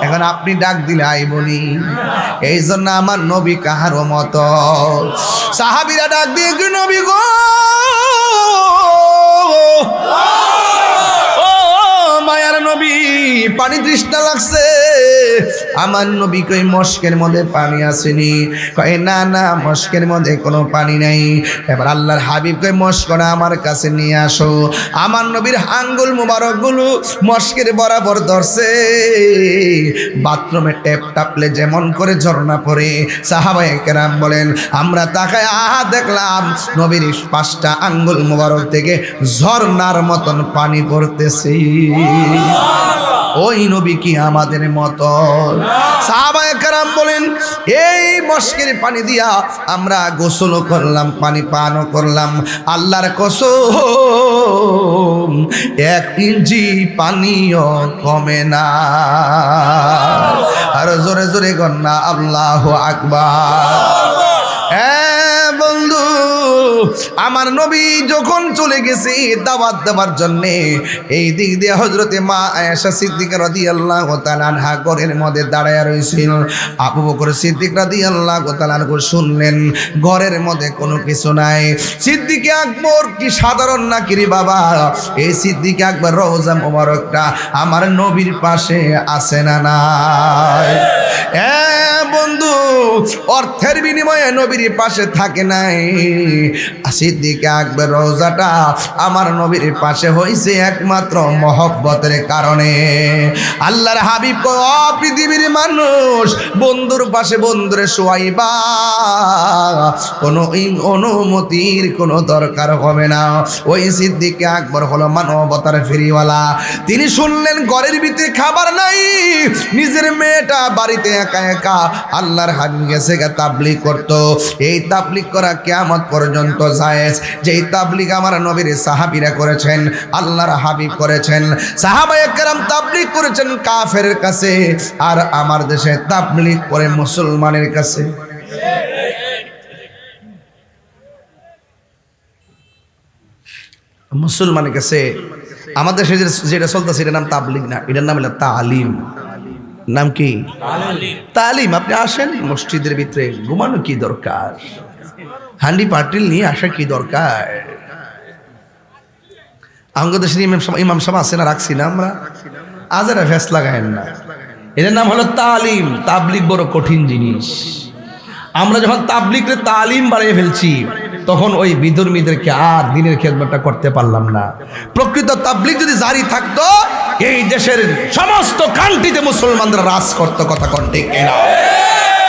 এখন আপনি ডাক দিলে আইবনি, এই জন্য আমার নবী কাহারও মতো। সাহাবীরা ডাক দিয়ে কি নবী গো, মায়ার নবী পানি তৃষ্ণা লাগছে। আমার নবী কই মস্কের মধ্যে পানি আসেনি? কয় না না, মস্কের মধ্যে কোনো পানি নাই। এবার আল্লাহর হাবিব কই মস্কটা আমার কাছে নিয়ে আসো। আমার নবীর আঙ্গুল মুবারক গুলো মস্কের বরাবর ধরছে, বাথরুমে ট্যাপ টাপলে যেমন করে ঝর্ণা পড়ে। সাহাবায়ে কেরাম বলেন, আমরা তাকায় দেখলাম নবীর 5টা আঙ্গুল মুবারক থেকে ঝর্ণার মতন পানি পড়তেছে। ওই নবী কি আমাদের মতো? সাহাবায়ে কেরাম বলেন, এই মস্কের পানি দিয়া আমরা গোসল করলাম, পানি পানও করলাম, আল্লাহর কসম 1 ইঞ্চি পানিও কমে না। আর জোরে জোরে গন্না আল্লাহু আকবার। হ্যাঁ বন্ধু, আমার নবী যখন চলে গেছে দাওয়াত দেওয়ার জন্য, এই দিক দিয়ে হযরতে মা আয়েশা সিদ্দিকা রাদিয়াল্লাহু তাআলা আনহা ঘরের মধ্যে দাঁড়ায় রইছিল। আবু বকর সিদ্দিক রাদিয়াল্লাহু তাআলা আনহু শুনলেন ঘরের মধ্যে কোনো কিছু নাই। সিদ্দিক আকবর কি সাধারণ নাকি রে বাবা? এই সিদ্দিক আকবর রওজা মোবারকটা আমার নবীর পাশে আছে না নাই? বন্ধু, অর্থের বিনিময়ে নবীর পাশে থাকে নাই, সিদ্দিক আকবর রওজাটা আমার নবীর পাশে হইছে একমাত্র মহব্বতের কারণে। আল্লাহর হাবিব কয়, ও পৃথিবীর মানুষ, বন্ধুর পাশে বন্ধুরে শোয়াইবা, কোনো অনুমতির কোনো দরকার হবে না। ওই সিদ্দিক আকবর হলো মানবতার ফেরিওয়ালা। তিনি শুনলেন ঘরের ভিতরে খাবার নাই, নিজের মেয়েটা বাড়িতে একা একা, আল্লাহর হাবিব গেছে তাবলীগ করতো। এই তাবলীগ করা কিয়ামত পর্যন্ত জায়েজ। যেই তাবলীগ আমার নবীর সাহাবীরা করেছেন, আল্লাহর হাবিব করেছেন, সাহাবায়ে কেরাম তাবলীগ করেছেন কাফেরের কাছে, আর আমার দেশে তাবলীগ করে মুসলমানের কাছে। মুসলমানের কাছে আমাদের দেশে যেটা চলতেছে এটার নাম তাবলীগ না, এটার নাম হলো তালিম। নাম কি? তালিম। আপনি আসেন মসজিদের ভিতরে, ঘুমানো কি দরকার? হান্ডি পাটিল নিয়ে আসা কি দরকার? আমাদের দেশের ইমাম সাহেব আছে না, রাখছি না আমরা, আজারা ফেস লাগায়েন না। এটার নাম হলো তালিম। তাবলীগ বড় কঠিন জিনিস। আমরা যখন তাবলীগের তালিম বাড়িয়ে ফেলছি, তখন ওই বিধর্মীদেরকে আর দিনের খেদমতটা করতে পারলাম না। প্রকৃত তাবলীগ যদি জারি থাকতো, এই দেশের সমস্ত কান্ট্রিতে মুসলমানরা রাজ করত। কথা কোন ঠিক কিনা?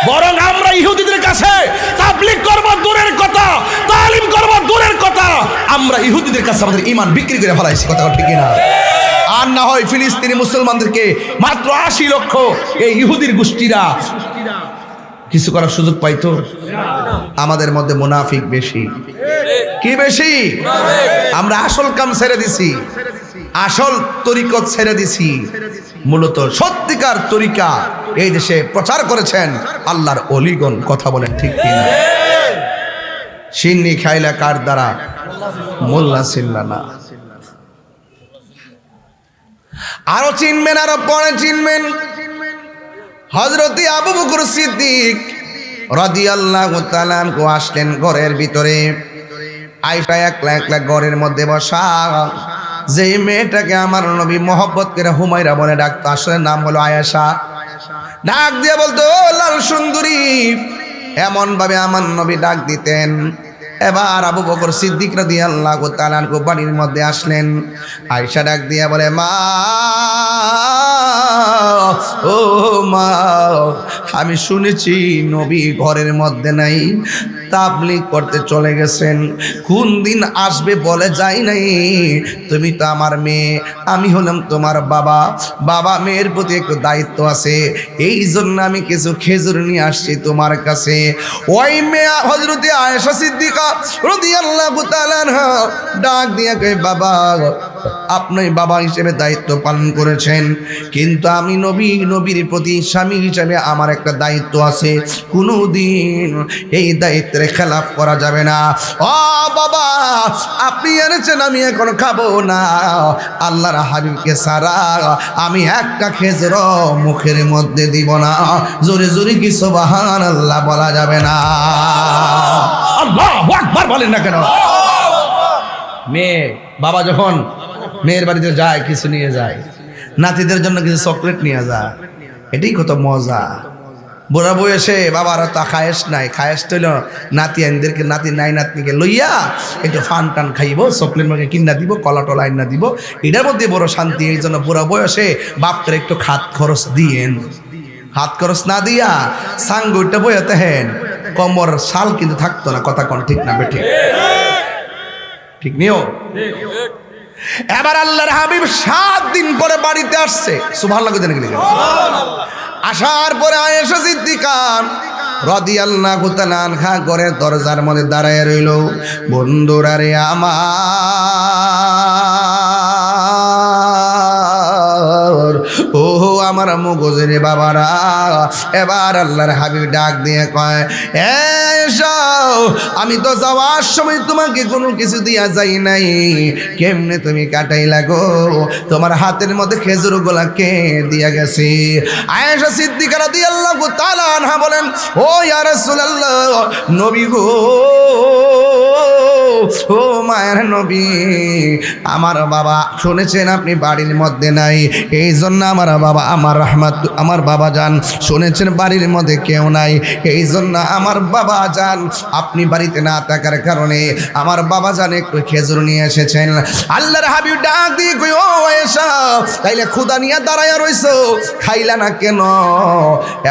বরং আমরা ইহুদিদের কাছে তাবলীগ করব দূরের কথা, তালিম করব দূরের কথা, আমরা ইহুদিদের কাছে আমাদের ঈমান বিক্রি করে ফেলাইছি। কথা কোন ঠিক কিনা? আর না হয় ফিলিস্তিনি মুসলমানদেরকে মাত্র 80 লক্ষ এই ইহুদির গোষ্ঠীরা কিছু করার সুযোগ পাইতো? আমাদের মধ্যে মুনাফিক বেশি। কি বেশি? আমরা আসল কাম ছেড়ে দিছি, আসল তরিকত ছেড়ে দিছি। মূলত সত্যিকার তরিকা এই দেশে প্রচার করেছেন আল্লাহর ওলিগণ। কথা বলেন ঠিক কিনা? সিন্নি খাইলা কার দ্বারা? মোল্লা ছিল্লা না। আরো চিনবেন, আরো পরে চিনবেন। হযরত আবু বকর সিদ্দিক রাদিয়াল্লাহু তাআলা আনহু আসলেন ঘরের ভিতরে। আয়েশা একলা একলা ঘরের মধ্যে বসা। যেই মেয়েটাকে আমার নবী মহব্বত করে হুমায়রা বলে ডাকতো, আসলে নাম হলো আয়েশা। ডাক দিয়ে বলতো, ও লাল সুন্দরী, এমন ভাবে আমার নবী ডাক দিতেন। এবার আবু বকর সিদ্দিক রাদিয়াল্লাহু তাআলা আনহু বাড়ির মধ্যে আসলেন। আয়েশা ডাক দিয়ে বলে, মা, ও মা, আমি শুনেছি নবী ঘরের মধ্যে নাই, তাবলীগ করতে চলে গেছেন। কোন দিন আসবে বলে যাই নাই। তুমি তো আমার মেয়ে, আমি হলাম তোমার বাবা। বাবা মেয়ের প্রতি একটু দায়িত্ব আছে, এই জন্য আমি কিছু খেজুর নিয়ে আসছি তোমার কাছে। ওই মেয়ে হযরতে আয়েশা সিদ্দিকা রাদিয়াল্লাহু তাআলা আনহা ডাক দিয়ে কয়, বাবা, আপনি বাবা হিসেবে দায়িত্ব পালন করেছেন, কিন্তু আমি নবীর প্রতি স্বামী হিসেবে আমার একটা দায়িত্ব আছে। কোনোদিন এই দায়িত্বের খেলাফ করা যাবে না। ও বাবা, আপনি এনেছেন, আমি এখন খাবো না। আল্লাহর হাবিবকে ছাড়া আমি একটা খেজুর মুখের মধ্যে দিব না। জোরে জোরে কি সুবহানাল্লাহ বলা যাবে না? আল্লাহু আকবার বলেন না কেন? মেয়ে বাবা যখন মেয়ের বাড়িতে যায়, কিছু নিয়ে যায়, নাতিদের জন্য কিছু চকলেট নিয়ে যায়, এটাই কত মজা। বুড়া বয়সে বাবার তো খায়েস নাই, খায়েস তৈল নাতি আইনদেরকে, নাতি নাই নাতনিকে লইয়া একটু ফান টান খাইব, চকলেট মাকে কিনা দিব, কলা টলা আইনা দিব, এটার মধ্যে বড় শান্তি। এই জন্য বুড়া বয়সে বাপকে একটু হাত খরচ দিয়েন। হাত খরচ না দিয়া সাঙ্গুইটা বইতে হেন, কমর শাল কিন্তু থাকতো না। কথা কোন ঠিক না বেঠে? ঠিক নিও। এবার আল্লাহর হাবিব 7 দিন পরে বাড়িতে আসছে। সুবহানাল্লাহ জানেন কি? আসার পরে আয়েশা সিদ্দিকা রাদিয়াল্লাহু তাআলা আনহা ঘরের দরজার মধ্যে দাঁড়ায় রইল। বন্ধুরা রে আমার, ও আমার মগজের বাবারা। এবার আল্লাহর হাবিব ডাক দিয়ে কয়, আয়েশা, আমি তো যাওয়ার সময় তোমাকে কোনো কিছু দিয়া যাই নাই, কেমনে তুমি কাটাইলা গো? তোমার হাতের মধ্যে খেজুর গোলা কে দিয়া গেছে? আয়েশা সিদ্দিকা রাদিয়াল্লাহু তাআলা আনহা বলেন, ও ইয়া রাসূলুল্লাহ, নবী গো, ও মায়ের নবী, আমার বাবা শুনেছেন আপনি বাড়ির মধ্যে নাই, এই জন্য আমার বাবা আমার বাবা যান শুনেছেন বাড়ির মধ্যে কেউ নাই, এই জন্য আমার বাবা যান আপনি বাড়িতে না থাকার কারণে আমার বাবা যান একটু খেজুর নিয়ে এসেছেন। আল্লাহর হাবিব ডাক দিয়ে কই, ও আয়েশা, তাইলে ক্ষুধা নিয়ে দাঁড়াইয়া রইছো, খাইলা না কেন?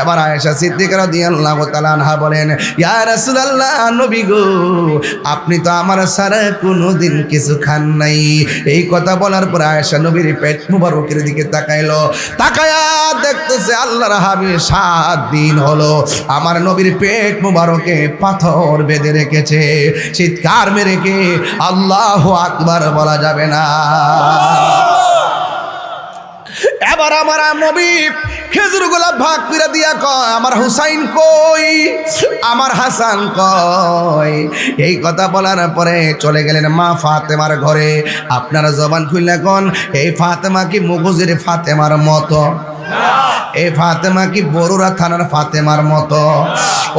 এবার আয়েশা সিদ্দিকা রাদিয়াল্লাহু তাআলা আনহা বলেন, ইয়া রাসূলুল্লাহ, নবী গো, আপনি তো আমার সারা কোনোদিন কিছু খান নাই। এই কথা বলার পর আয়েশা নবীর পেট মুবারকের দিকে তাকাইলো, তাকায়া দেখতেছে আল্লাহর হাবিব 7 দিন হলো আমার নবীর পেট মুবারকে পাথর বেঁধে রেখেছে। চিৎকার মেরে কে আল্লাহু আকবার বলা যাবে না? এবার আমার নবী খেজুরগুলা ভাগ করে দিয়া কয়, আমার হুসাইন কই, আমার হাসান কই? এই কথা বলার পরে চলে গেলেন মা ফাতেমার ঘরে। আপনারা জবান খুললে কোন, এই ফাতেমা কি মুগুজের ফাতেমার মতো? এই ফাতেমা কি বরুড়া থানার ফাতেমার মতো?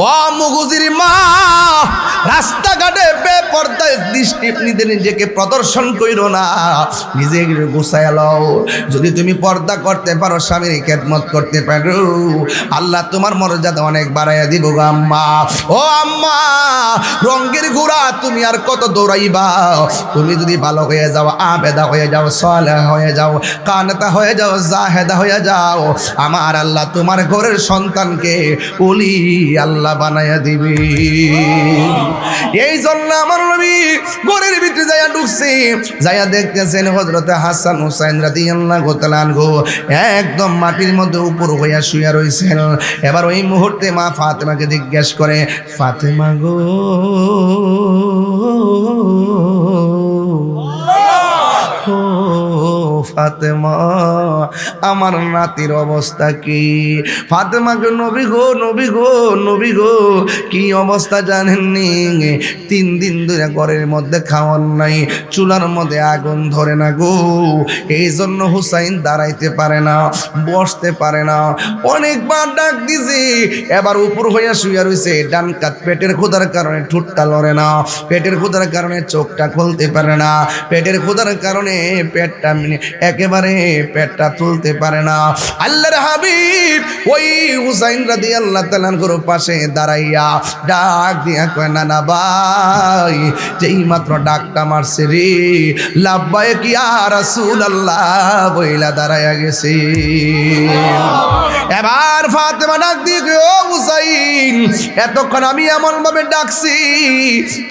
ও মুগুজির মা, রাস্তাঘাটে বেপরদায় দৃষ্টি নিজেকে প্রদর্শন কইরো না, নিজেকে গুছায় লও। যদি তুমি পর্দা করতে পারো, স্বামীর খেদমত করতে পারো, আল্লাহ তোমার মর্যাদা অনেক বাড়াইয়া দিব গো আম্মা। ও আম্মা, রঙ্গের গোড়া তুমি আর কত দৌড়াইবা? তুমি যদি ভালো হয়ে যাও, আবেদা হয়ে যাও, সালেহা হয়ে যাও, কানতা হয়ে যাও, জাহেদা হয়ে যাও, আমার আল্লাহ তোমার ঘরের সন্তানকে ওলি আল্লাহ বানাইয়া দিবি। এই জন্য আমার নবী ঘরের ভিতরে যাইয়া ঢুকছে, যাইয়া দেখতেছেন হযরতে হাসান হুসাইন রাদিয়াল্লাহু তাআলা আনহু একদম মাটির মধ্যে উপর হইয়া শুইয়া রইছেন। এবার ওই মুহূর্তে মা ফাতেমাকে জিজ্ঞেস করে, ফাতেমা গো, ফাতেমা, আমার নাতির অবস্থা কি? ফাতেমাকে, নবী গো, নবী গো, নবী গো, কি অবস্থা জানেননি? 3 দিন ধরে ঘরের মধ্যে খাওয়ার নাই, চুলার মধ্যে আগুন ধরে না গো, এই জন্য হুসাইন দাঁড়াইতে পারে না, বসতে পারে না। অনেকবার ডাক দিছি, এবার উপর হইয়া শুইয়া রইছে, ডান কাত পেটের ক্ষুধার কারণে ঠোঁটটা লড়ে না, পেটের ক্ষুধার কারণে চোখটা খুলতে পারে না, পেটের ক্ষুধার কারণে পেটটা একেবারে পেটটা তুলতে পারে না। আল্লাহর হাবিব ওই হুসাইন রাদিয়াল্লাহু তাআলা আনহুর পাশে দাঁড়াইয়া ডাক দিয়া কয়, না না ভাই, যেই মাত্র ডাকটা মারছে রে, লাব্বাইক ইয়া রাসূলুল্লাহ বইলা দাঁড়াইয়া গেছে। এবার ফাতেমা ডাক দিয়ে, ও হুসাইন, এতক্ষণ আমি এমন ভাবে ডাকছি,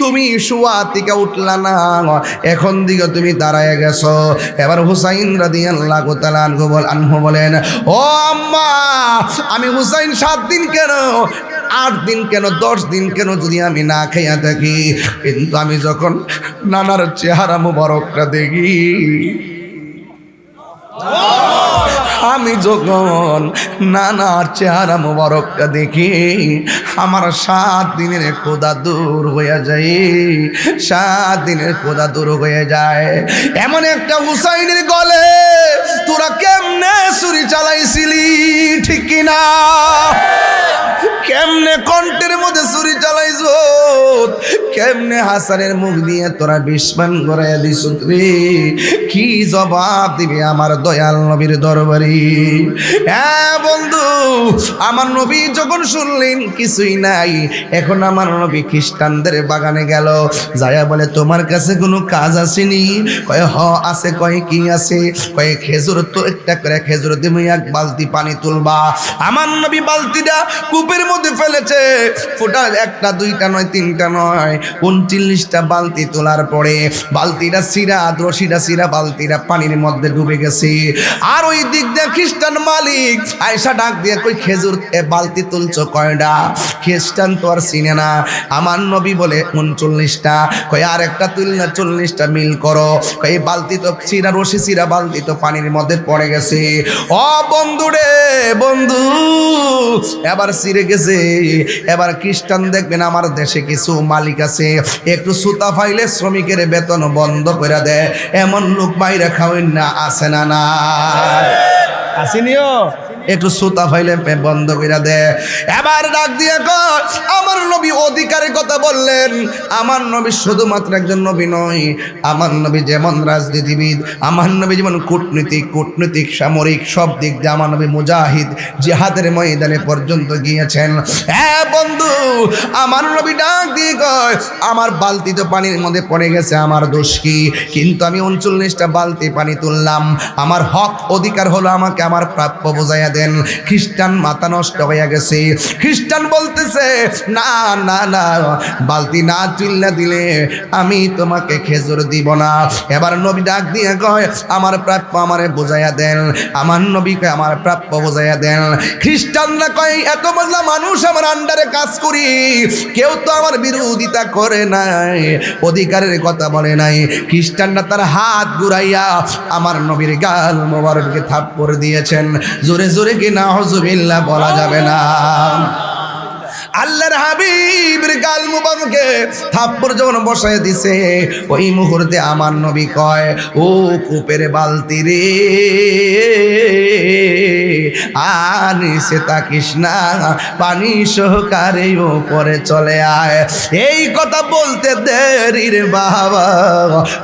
তুমি শোয়া থেকে উঠলা না, এখন দিকে তুমি দাঁড়ায় গেছো। এবার হুসাইন রাদিয়াল্লাহু তাআলা আনহু বলেন, ও আম্মা, আমি হুসাইন 7 দিন কেন, 8 দিন কেন, 10 দিন কেন যদি আমি না খাইয়া থাকি, কিন্তু আমি যখন নানার চেহারা মুবারকটা দেখি, আমি যখন নানার চেহারা মুবারকটা দেখি, আমার 7 দিনের ক্ষুধা দূর হয়ে যায়, 7 দিনের ক্ষুধা দূর হয়ে যায়। এমন একটা হুসাইনের গলে তোরা কেমনে ছুরি চালাইছিলি, ঠিক কিনা? কেমনে কণ্ঠের মধ্যে ছুরি চালাইছ, কেমনে হাসানের মুখ দিয়ে তোরা বিস্মান করাইয়া দিস রে? কি জবাব দিবে আমার দয়াল নবীর দরবারে? হ্যাঁ বন্ধু, আমার নবী যখন শুনলেন কিছুই নাই, এখন আমার নবী খ্রিস্টানদের বাগানে গেল, যায়া বলে, তোমার কাছে কোনো কাজ আসেনি? কয়, হ আছে। কয়, কি আছে? কয়, খেজুর তো একটা করে খেজুর তুমি 1 বালতি পানি তুলবা। আমার নবী বালতিটা কূপের মধ্যে ফেলেছে, ফোঁটা 1টা 2টা নয় 3টা নয় 39টা বালতি তোলার পরে বালতিটা সিরা, রশিটা সিরা, বালতিটা পানির মধ্যে ডুবে গেছে। আর ওই দিক দিয়ে খ্রিস্টান মালিক আয়েশা ডাক দিয়ে কই, খেজুর বালতি তুলছো কয়টা? খ্রিস্টান তো আর চিনে না। আমার নবী বলে 39টা। কয়, আর একটা তুলনা 40টা মিল করো। কয়, বালতি তো সিরা, রশি সিরা বালতি তো পানির মধ্যে পড়ে গেছে। ও বন্ধু রে বন্ধু, এবার সিরে গেছে। এবার খ্রিস্টান দেখবেন আমার দেশে কিছু মালিক আছে, একটু সুতা ফাইলে শ্রমিকের বেতন বন্ধ করে দেয়, এমন লোক বাইরে খাওয়েন না, আসে না? না আসেনিও? একটু সুতা ফাইলে বন্ধ করে দে। এবার ডাক দিয়ে কয় আমার নবী অধিকারের কথা বললেন। আমার নবী শুধুমাত্র একজন নবী নয়, আমার নবী যেমন রাজনীতিবিদ, আমার নবী যেমন কূটনীতিক সামরিক সব দিক দিয়ে আমার নবী মুজাহিদ, জিহাদের ময়দানে পর্যন্ত গিয়েছেন। হ্যাঁ বন্ধু, আমার নবী ডাক দিয়ে কয় আমার বালতি তো পানির মধ্যে পড়ে গেছে, আমার দোষ কি? কিন্তু আমি 39টা বালতি পানি তুললাম, আমার হক অধিকার হলো আমাকে আমার প্রাপ্য বোঝাইয়া দেন। খ্রিস্টান মাথা নষ্ট হয়ে গেছে। খ্রিস্টান বলতেছে না না না, বালতি না তুলনা দিলে আমি তোমাকে খেজুর দিব না। এবার নবী ডাক দিয়ে কয় আমার প্রাপ্য আমারে বোঝাইয়া দেন। আমার নবীকে আমার প্রাপ্য বোঝাইয়া দেন। খ্রিস্টানরা কয় এত মজা মানুষ আমার আন্ডারে কাজ করি, কেউ তো আমার বিরোধিতা করে নাই, অধিকারের কথা বলে নাই। খ্রিস্টানরা তার হাত ঘুরাইয়া আমার নবীর গাল মোবারককে থাপ্পড় দিয়েছেন। জোরে জোরে কি নাউজুবিল্লাহ বলা যাবে না? আল্লাহর হাবিবের গাল মুবারকে থাপ্পড় যখন বসায় দিছে, ওই মুহূর্তে আমার নবী কয় ও কূপের বালতি রে, আনিসে তাকিস না, পানি সহকারে ওপরে চলে আয়। এই কথা বলতে দেরি রে বাবা,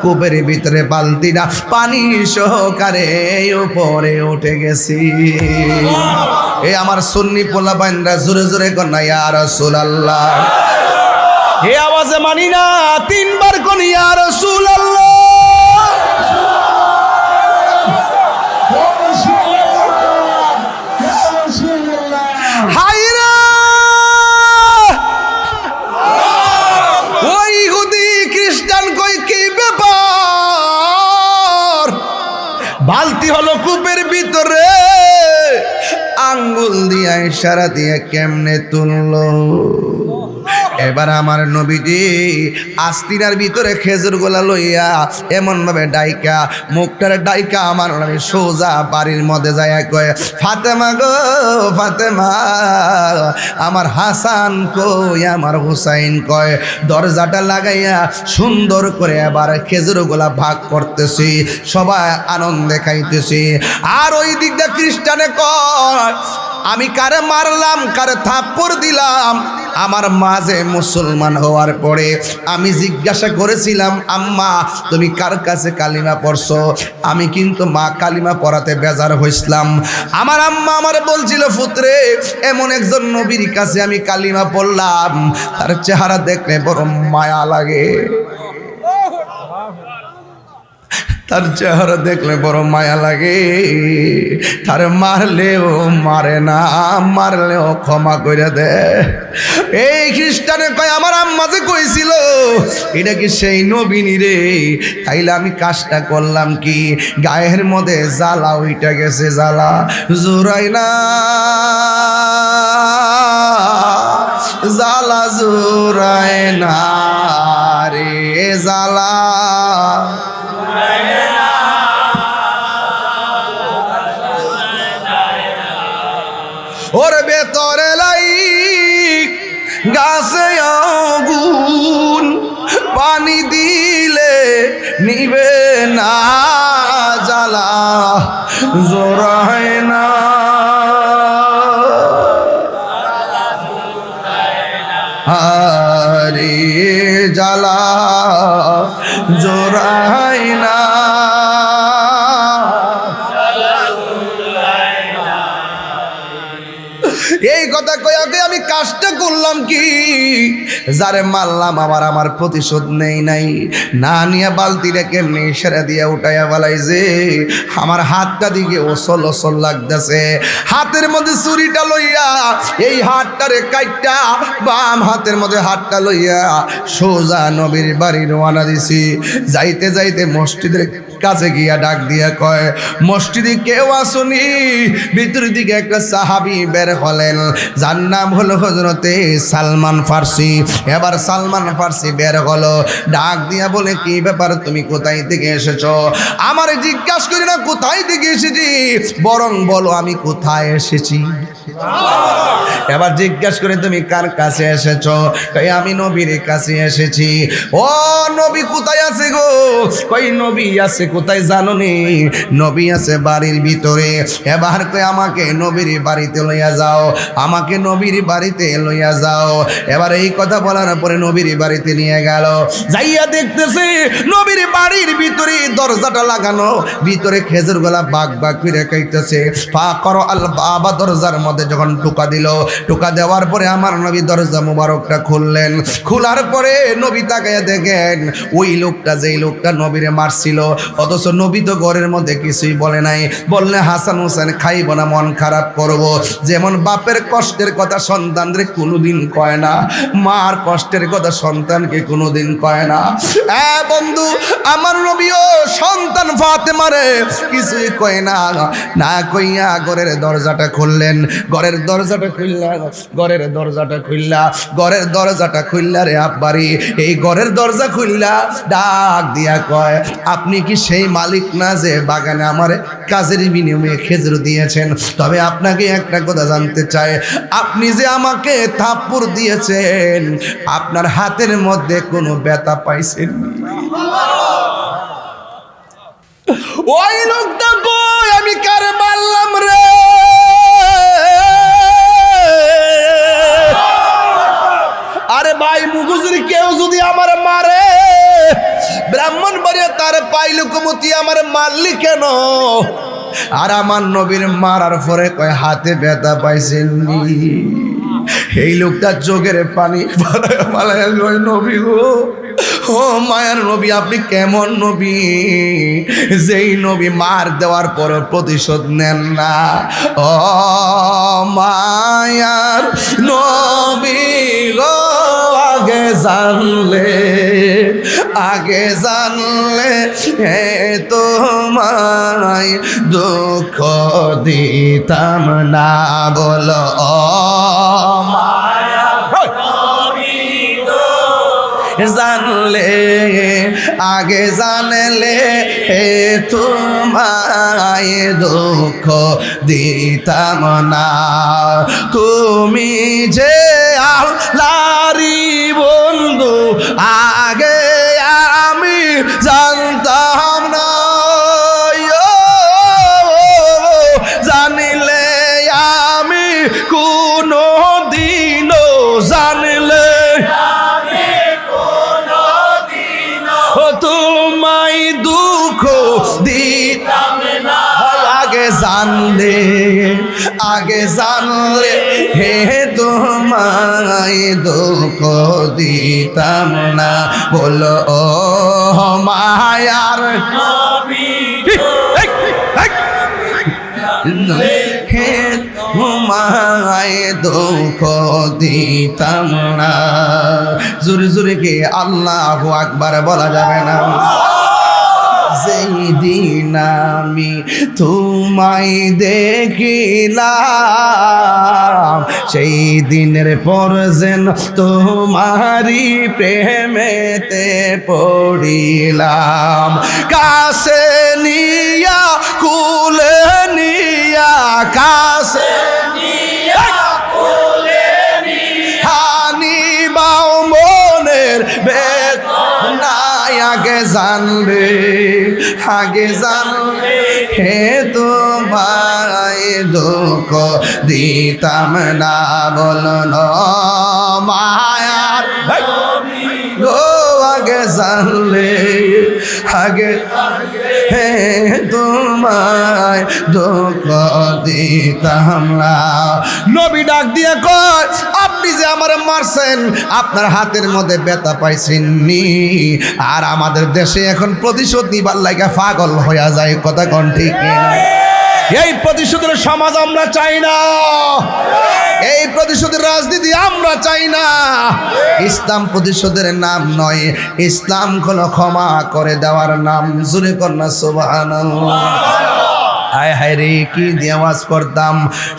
কূপের ভিতরে বালতিটা পানি সহকারে ওপরে উঠে গেছি। এই আমার সুন্নি পোলা বাইনরা জোরে জোরে কন্যা ইয়া রাসূলুল্লাহ। এই আওয়াজে মানি না, 3 বার কোন ইয়া রাসূলুল্লাহ। হায়রা ওই ইহুদি খ্রিস্টান কই কি ব্যাপার? বালতি হলো কূপের ভিতরে, আঙ্গুল দিয়া ইশারা দিয়ে কেমনে তুললো। এবার আমার নবীজি আস্তিনার ভিতরে খেজুর গোলা লইয়া এমন ভাবে ডাইকা মুখটার ডাইকা আমার নবী সোজা বাড়ির মধ্যে যায় কয় ফাতেমা গো ফাতেমা, আমার হাসান কই আমার হুসাইন কয়। দরজাটা লাগাইয়া সুন্দর করে এবার খেজুর গোলা ভাগ করতেছি, সবাই আনন্দে খাইতেছি। আর ওই দিকটা খ্রিস্টানে কয় আমি কারে মারলাম, কারে থাপ্পড় দিলাম। আমার মাঝে মুসলমান হওয়ার পরে আমি জিজ্ঞাসা করেছিলাম আম্মা তুমি কার কাছে কালিমা পড়ছো? আমি কিন্তু মা কালিমা পড়াতে বেজার হইছিলাম। আমার আম্মা আমার বলছিল পুত্রে এমন একজন নবীর কাছে আমি কালিমা পড়লাম, তার চেহারা দেখলে বড় মায়া লাগে, তার চেহারা দেখলে বড় মায়া লাগে, তার মারলেও মারে না, মারলেও ক্ষমা করে দে। এই খ্রিস্টানে কয় আমার আম্মা যে কইছিল এটা কি সেই নবীনী রে? তাইলে আমি কাজটা করলাম কি, গায়ের মধ্যে জ্বালা উইটা গেছে, জ্বালা জোরাই না, জ্বালা জোরাই না রে, জ্বালা ওর ভেতরে লাই গাছে আগুন, পানি দিলে নিবে না, জ্বালা জোরায় না, আরে জ্বালা জোরায় না। এই কথা কয়াকে আমি কাজটা করলাম কি, যারে মারলাম আমার প্রতিশোধ নেই নাই, না নিয়ে বালতিটা কেমনি সেরা দিয়ে উঠাইয়া বলাইছে। আমার হাতটা দিকে ওসল ওসল লাগতেছে, হাতের মধ্যে ছুরিটা লইয়া এই হাতটারে কাইটা বাম হাতের মধ্যে হাতটা লইয়া সোজা নবীর বাড়ি রওনা দিছি। যাইতে যাইতে মসজিদের কাছে গিয়া ডাক দিয়া কয় মসজিদে কেউ আসুনি? ভিতর দিকে একটা সাহাবী বের হলেন, যার নাম হলো হযরতে সালমান ফার্সি। এবার সালমান ফার্সি বের হলো, ডাক দিয়া বলে কি ব্যাপার, তুমি কোথায় থেকে এসেছো? আমারে জিজ্ঞাসা করি না কোথায় থেকে এসেছি, বরং বলো আমি কোথায় এসেছি। এবার জিজ্ঞেস করে তুমি কার কাছে এসেছো? কই আমি নবীর কাছে এসেছি। ও নবী কোথায় আছে গো? কই নবী আছে কোথায় জানো নি? নবী আছে বাড়ির ভিতরে। এবার কই আমাকে নবীর বাড়িতে লইয়া যাও, আমাকে নবীর বাড়িতে লইয়া যাও। এবার এই কথা বলার পরে নবীর বাড়িতে নিয়ে গেল। যাইয়া দেখতেছে নবীর বাড়ির ভিতরে দরজাটা লাগানো, ভিতরে খেজুর গোলা বাগ বাগ করে খাইতেছে। পা করো আল বাবা, দরজার মধ্যে যখন টোকা দিল, টোকা দেওয়ার পরে আমার নবী দরজা মুবারকটা খুললেন। খোলার পরে নবী তাকাইয়া দেখেন ওই লোকটা, যেই লোকটা নবীরে মারছিল, অথচ নবী তো ঘরের মধ্যে কিছুই বলে নাই। বললে হাসান হোসেন খাইব না, মন খারাপ করব। যেমন বাপের কষ্টের কথা সন্তানদের কোনোদিন কয় না, মার কষ্টের কথা সন্তানকে কোনোদিন কয় না। বন্ধু, আমার নবীও সন্তান ফাতেমারে কিছুই কয় না। না কইয়া ঘরের দরজাটা খুললেন। ঘরের দরজাটা খুললা, ঘরের দরজাটা খুললা, ঘরের দরজাটা খুললা রে আব্বারি। এই ঘরের দরজা খুললা ডাক দিয়া কয়, আপনি কি সেই মালিক না যে বাগানে আমার কাজের বিনিময়ে খেজুর দিয়েছেন? তবে আপনাকে একটা কথা জানতে চাই, আপনি যে আমাকে থাপ্পড় দিয়েছেন, আপনার হাতের মধ্যে কোনো ব্যথা পাইছেন? ওই লোকটা কই, আমি কারে মারলাম রে? আরে ভাই মুগুজুরি, কেউ যদি আমার মারে, ব্রাহ্মণবাড়িয়া তার পাইল কমতি, আমার মারলি কেন? আর আমার নবীর মারার পরে কয় হাতে ব্যথা পাইছেন নি? এই লোকটা চোখের পানি পালায় নবী গো, ও মায়ার নবী, আপনি কেমন নবী যেই নবী মার দেওয়ার পর প্রতিশোধ নেন না? ও মায়ার নবী গো, আগে জানলে, আগে জানলে তোমায় দুঃখ দিতাম না। বলো ও মায়া জানলে, আগে জানলে তোমায় দুঃখ দিতাম না। তুমি যে আল্লাহরই বন্ধু, আগে আমি জানতাম না। জানিলে আমি কোনো দিনও, জানলে তোমায় দুঃখ দিতাম না। আগে জানলে, আগে জানলে তোমায় দুঃখ দিতাম না। বলো ও মায়ার নবী, তোমায় দুঃখ দিতাম না। জোরে জোরে কে আল্লাহু আকবার বলা যাবে না? যেই দিন আমি তোমায় দেখিলাম, সেই দিনের পর যেন তোমারই প্রেমেতে পড়িলাম। কাছে নিয়া, কুলে নিয়া, কাছে নিয়া, কুলে নিয়া, হানি বাও মনের বেদনা। আগে জানলে, আগে জানলে তোমায় দুঃখ দিতাম না। বলো না মায়ার গো, আগে জানলে, আগে তোমায় দুঃখ দিতাম না। নবী ডাক দিয়ে কয়, আপনি যে আমার মারছেন, আপনার হাতের মধ্যে ব্যথা পাইছেন নি? আর আমাদের দেশে এখন প্রতিশোধ নিবার লাগা পাগল হইয়া যায়, কথা কোন ঠিক না? এই প্রতিশোধের সমাজ আমরা চাই না, এই প্রতিশোধের রাজনীতি আমরা চাই না। ইসলাম প্রতিশোধের নাম নয়, ইসলাম হলো ক্ষমা করে দেওয়ার নাম। জোরে কন্যা সুবহানাল্লাহ। হায় হায় রে, কি দিয়ে আওয়াজ করতাম।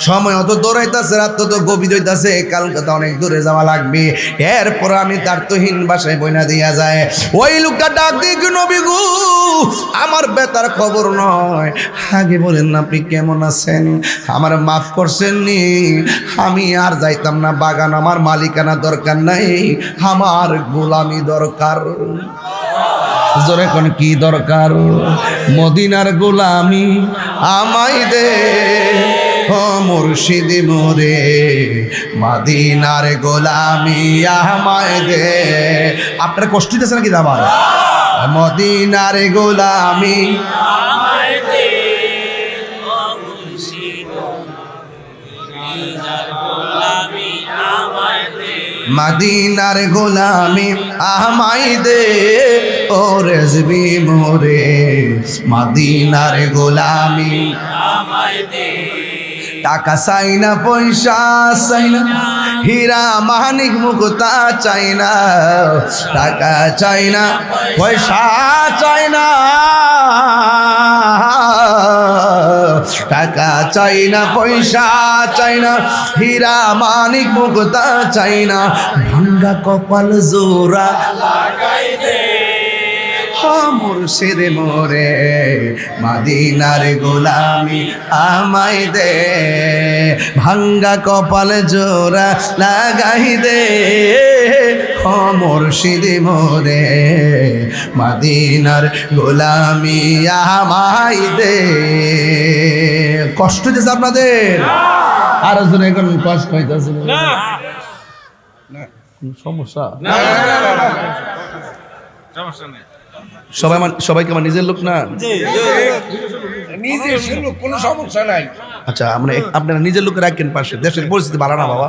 সময় অত দৌড়াইতেছে, রাত তো গভীর হইতাছে, কালকে তো অনেক দূরে যাওয়া লাগবে। এরপর আমি তার তহিন বাসায় বইনা দিয়া যায়। ওই লোকটা ডাক দিয়ে, নবী গো, আমার আমার বেতার খবর নয়। আগে বলেন না আপনি কেমন আছেন, আমার মাফ করছেন নি, আমি আর যাইতাম না বাগান, আমার মালিকানা দরকার নাই, আমার গোলামি দরকার। জোরে কোন কি দরকার? মদিনার গোলামি আমায় দে ও মুর্শিদ মোরে, মদিনার গোলামি আমায় দে। আপনারা কষ্ট দিতেছে নাকি দাবার? মদিনার গোলামি আমায় দে ও মুর্শিদ, মদিনার গোলামি আমায় দে, মদিনার গোলামি আমায় দে ও রেজবি মোরে, মদিনার গোলামি আমায় দে। টাকা চাই না, পয়সা চাই না, হীরা মানিক মুক্তা চাই না, টাকা চাই না, পয়সা চাই না, টাকা চাই না, পয়সা চাই না, হীরা মানিক মুক্তা চাই না, ভাঙ্গা কপাল জোড়া লাগাই দে মুর্শিদ মোরে, মদিনার গোলামি আমায় দে, ভাঙ্গা কপাল জোড়া লাগাই দে ও মুর্শিদ মোরে, মদিনার গোলামি আমায় দে। কষ্ট হইতেছে আপনাদের? আরো জোরে এখন কষ্ট হইতেছে না? সমস্যা সবাইকে আমার নিজের লোক না, নিজের লোক, কোনো সমস্যা নাই। আচ্ছা, আমরা আপনারা নিজের লোক রাখেন পাশে, দেশের পরিস্থিতি ভালো না বাবা।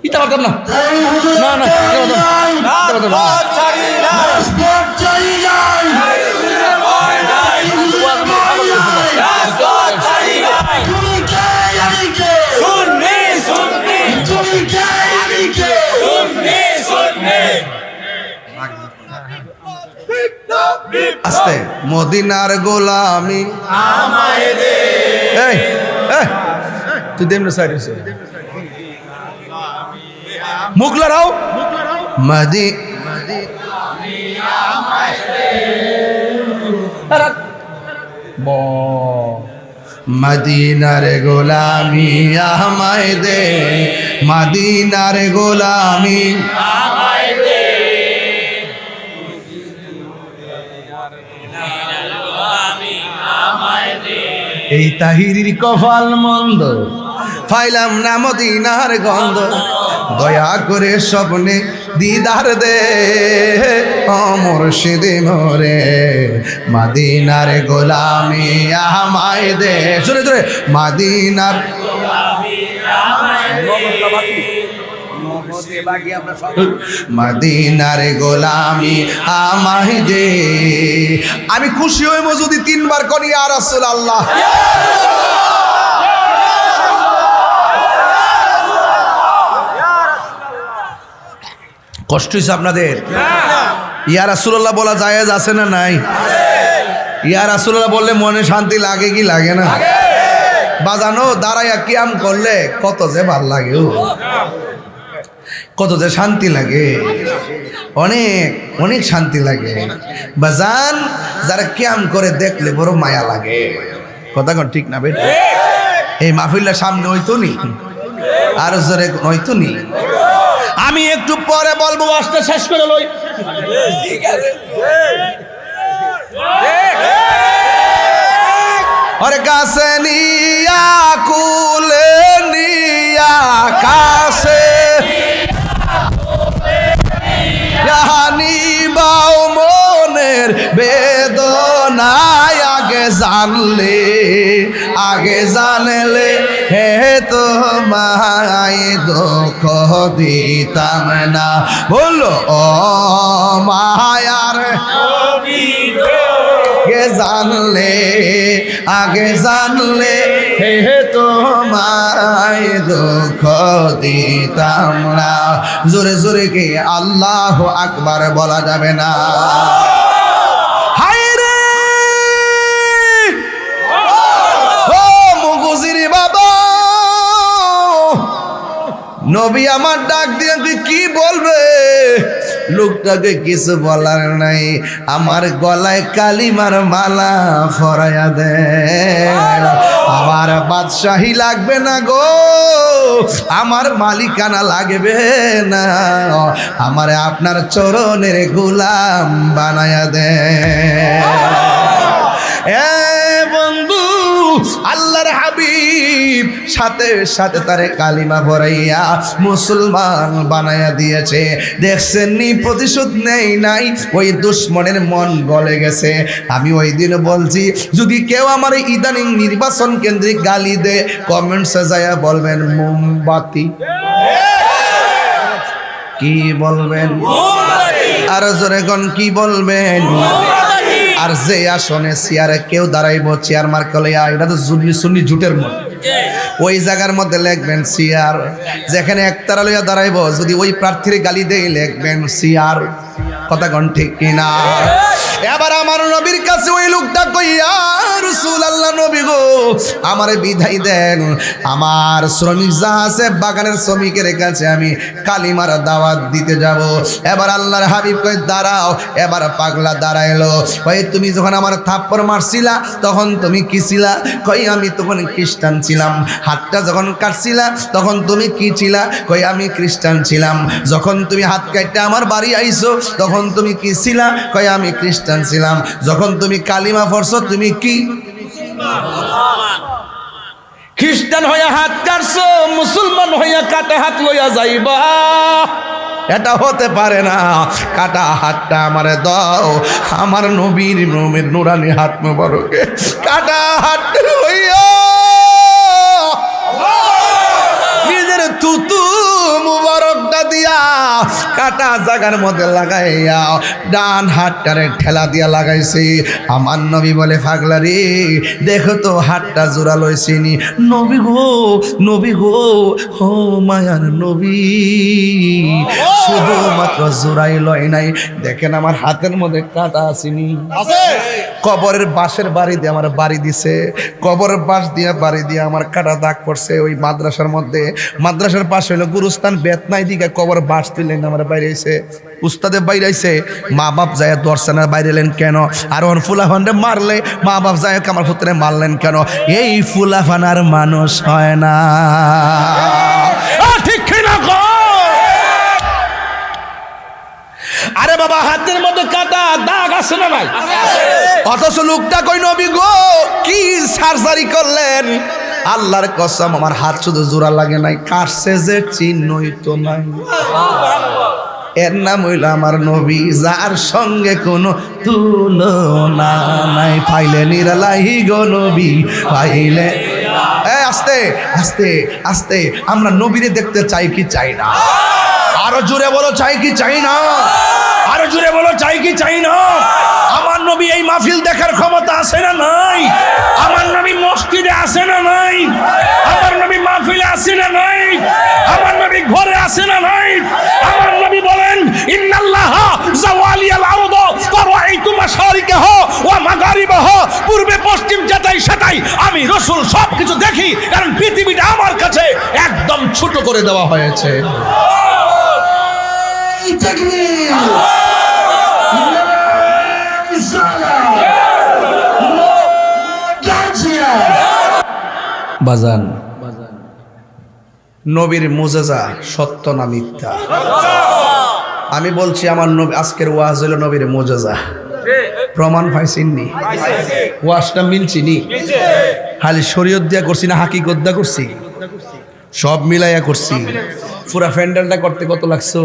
ইটা পারতাম না, না না আস্তে, মদিনার গোলামি আমায় দে। এই এই তুই দেমনে সাইরে মুখ লড়াও, মদি মদিনার গোলামি আমায় দে, মদিনার গোলামি আমায় দে, এই তাহিরির কপাল মন্দ, পাইলাম না মদিনার গন্ধ, দয়া করে স্বপ্নে দিদার দে ও মুর্শিদ মোরে, মদিনার গোলামি আমায় দে। জোরে জোরে, মদিনার গোলামি আমায় দে, মদিনার গোলামি আমায় দে। আমি খুশি হইব যদি তিনবার করি ইয়া রাসূলুল্লাহ। কষ্ট হইছে আপনাদের? ইয়া রাসূলুল্লাহ বলা জায়েজ আছে না নাই? ইয়া রাসূলুল্লাহ বললে মনে শান্তি লাগে কি লাগে না? বাজানো দাঁড়াইয়া কিয়াম করলে কত যে ভালো লাগে, কত যে শান্তি লাগে, অনেক অনেক শান্তি লাগে বাজান। যারা কিয়াম করে দেখলে বড় মায়া লাগে, কথা কোন ঠিক না বেটা? এই মাহফিলটার সামনে হইতো নি, আর জোরে হইতো নি। আমি একটু পরে বলবো, আসতে শেষ করে লই। ওরে কাছে নিয়া, কুলে নিয়া, কাছে নিবাও মনের বেদনায়, আগে জানলে, আগে জানলে হে তোমায় দুঃখ দিতাম না। বললো ও মায়ার আগে জানলে, আগে জানলে হে তোমায় দুঃখ দিতাম না। জোরে জোরে কে আল্লাহ আকবার বলা যাবে না? হায় রে ও মুগুজির বাবা, নবী আমার ডাক দিয়ে কি বলবে? লোকটাকে কিছু বলার নাই, আমার গলায় কালিমার মালা পরাইয়া দেন। আমার বাদশাহী লাগবে না গো, আমার মালিকানা লাগবে না, আমার আপনার চরণের গোলাম বানায়া দেন। এ বন্ধু, আল্লাহর হাবিব সাথে সাথে তারে কালিমা পড়াইয়া মুসলমান বানায়া দিয়েছে। দেখছেন নি, প্রতিশোধ নেই নাই, ওই দুশ্মনের মন গলে গেছে। আমি ওই দিন বলছি, যদি কেউ আমার ইদানিং নির্বাচন কেন্দ্রিক গালি দে, কমেন্টসে যায় বলবেন মোমবাতি। কি বলবেন? আর জোরে কোন কি বলবেন? আর যে আসনে চেয়ারে কেউ দাঁড়াইব, চেয়ার মার্কা লইয়া, এটা তো সুন্নি জুটের মত, ওই জায়গার মধ্যে লিখবেন চেয়ার। যেখানে একতারা লইয়া দাঁড়াইব, যদি ওই প্রার্থীর গালি দেই, লিখবেন চেয়ার। কথা কোন ঠিক কিনা? এবার আমার নবীর কাছে ওই লোকটা কইয়া, রাসূলুল্লাহ নবী গো, আমারে বিদায় দেন, আমার শ্রমিক যা আছে বাগানের শ্রমিকের কাছে আমি কালিমার দাওয়াত দিতে যাব। এবার আল্লাহর হাবিব কই দাঁড়াও। এবার পাগলা দাঁড়াইলো। কই তুমি যখন আমার থাপ্পড় মারছিলা তখন তুমি কি ছিলা? কই আমি তখন খ্রিস্টান ছিলাম। হাতটা যখন কাটছিলা তখন তুমি কি ছিলা? কই আমি খ্রিস্টান ছিলাম। যখন তুমি হাত কাটতে আমার বাড়ি আইছো তখন তুমি কি ছিলা? কই আমি খ্রিস্টান ছিলাম। যখন তুমি কালিমা পড়ছো তুমি কি? খ্রিস্টান হইয়া হাত কাটছো, মুসলমান হইয়া কাটা হাত লইয়া যাইবা? এটা হতে পারে না। কাটা হাতটা আমারে দাও, আমার নবীর নুরানি হাত মোবারকে কাটা হাত হইয়া নিজের তুতু মুবারকটা দিয়া কাটা জায়গার মধ্যে লাগাইয়া ডান হাতটারে ঠেলা দিয়া লাগাইছি। আমার নবী বলে, পাগলা রে, দেখো তো হাতটা জোড়া লইছিনি। নবী গো, নবী গো, ও মায়ার নবী, শুধুমাত্র জোড়াই লয় নাই, দেখেন আমার হাতের মধ্যে কাটা আসেনি। কবরের বাঁশের বাড়ি দিয়ে আমার বাড়ি দিছে, কবরের বাঁশ দিয়ে বাড়ি দিয়ে আমার কাটা দাগ পড়ছে। ওই মাদ্রাসার মধ্যে, মাদ্রাসার পাশে হলো গুরুস্থান, বেতনাই দিকে কবর বাঁশ তুললেন আমার বাইরে আইছে, উস্তাদে বাইরে আইছে। মা বাপ যায় দর্শনের বাইরে এলেন কেন? আর ওর ফুলাফানরে মারলে মা বাপ যায় আমার পুত্রে মারলেন কেন? এই ফুলাফানার মানুষ হয় না। ঠিক কিনা গো? আরে বাবা, হাতের মধ্যে কাটা দাগ আছে না নাই? অথচ লোকটা কই, নবী গো, কি সার্জারি করলেন? আল্লাহর কসম, আমার হাত শুধু জোড়া লাগে নাই, কাটছে যে চিহ্নই তো নাই। এর নাম হইল আমার নবী, যার সঙ্গে কোনো তুলনা নাই। পাইলে নিরালাহি গো নবী, পাইলে। আস্তে আস্তে আস্তে, আমরা নবীরে দেখতে চাই কি চাই না? আরো জোরে বলো, চাই কি চাই না? আরো জোরে বলো, চাই কি চাই না? আমার নবী এই মাহফিল দেখার ক্ষমতা আছে না নাই? আমার নবী মসজিদে আছে না নাই? আমার নবী মাহফিলে আছে না নাই? আমার নবী ঘরে আছে না নাই? আমার নবী বলেন, ইন্নাল্লাহা জাওয়ালিয়াল আরদ ফারাআইতু মাশারিকাহা ওয়া মাগারিবাহা, পূর্বে পশ্চিম যেটাই সেটাই আমি রাসূল সবকিছু দেখি, কারণ পৃথিবীটা আমার কাছে একদম ছোট করে দেওয়া হয়েছে। বাজান, নবীর মুজিজা সত্য না মিথ্যা? আমি বলছি, আমার নবী, আজকের ওয়াজ হলো নবীর মুজিজা। প্রমাণ পাইছিনি? ওয়াজটা মিলছিনি? খালি শরীয়ত দিয়া করছি না হাকিকত দিয়া করছি? সব মিলাইয়া করছি। পুরা প্যান্ডেলটা করতে কত লাগছো?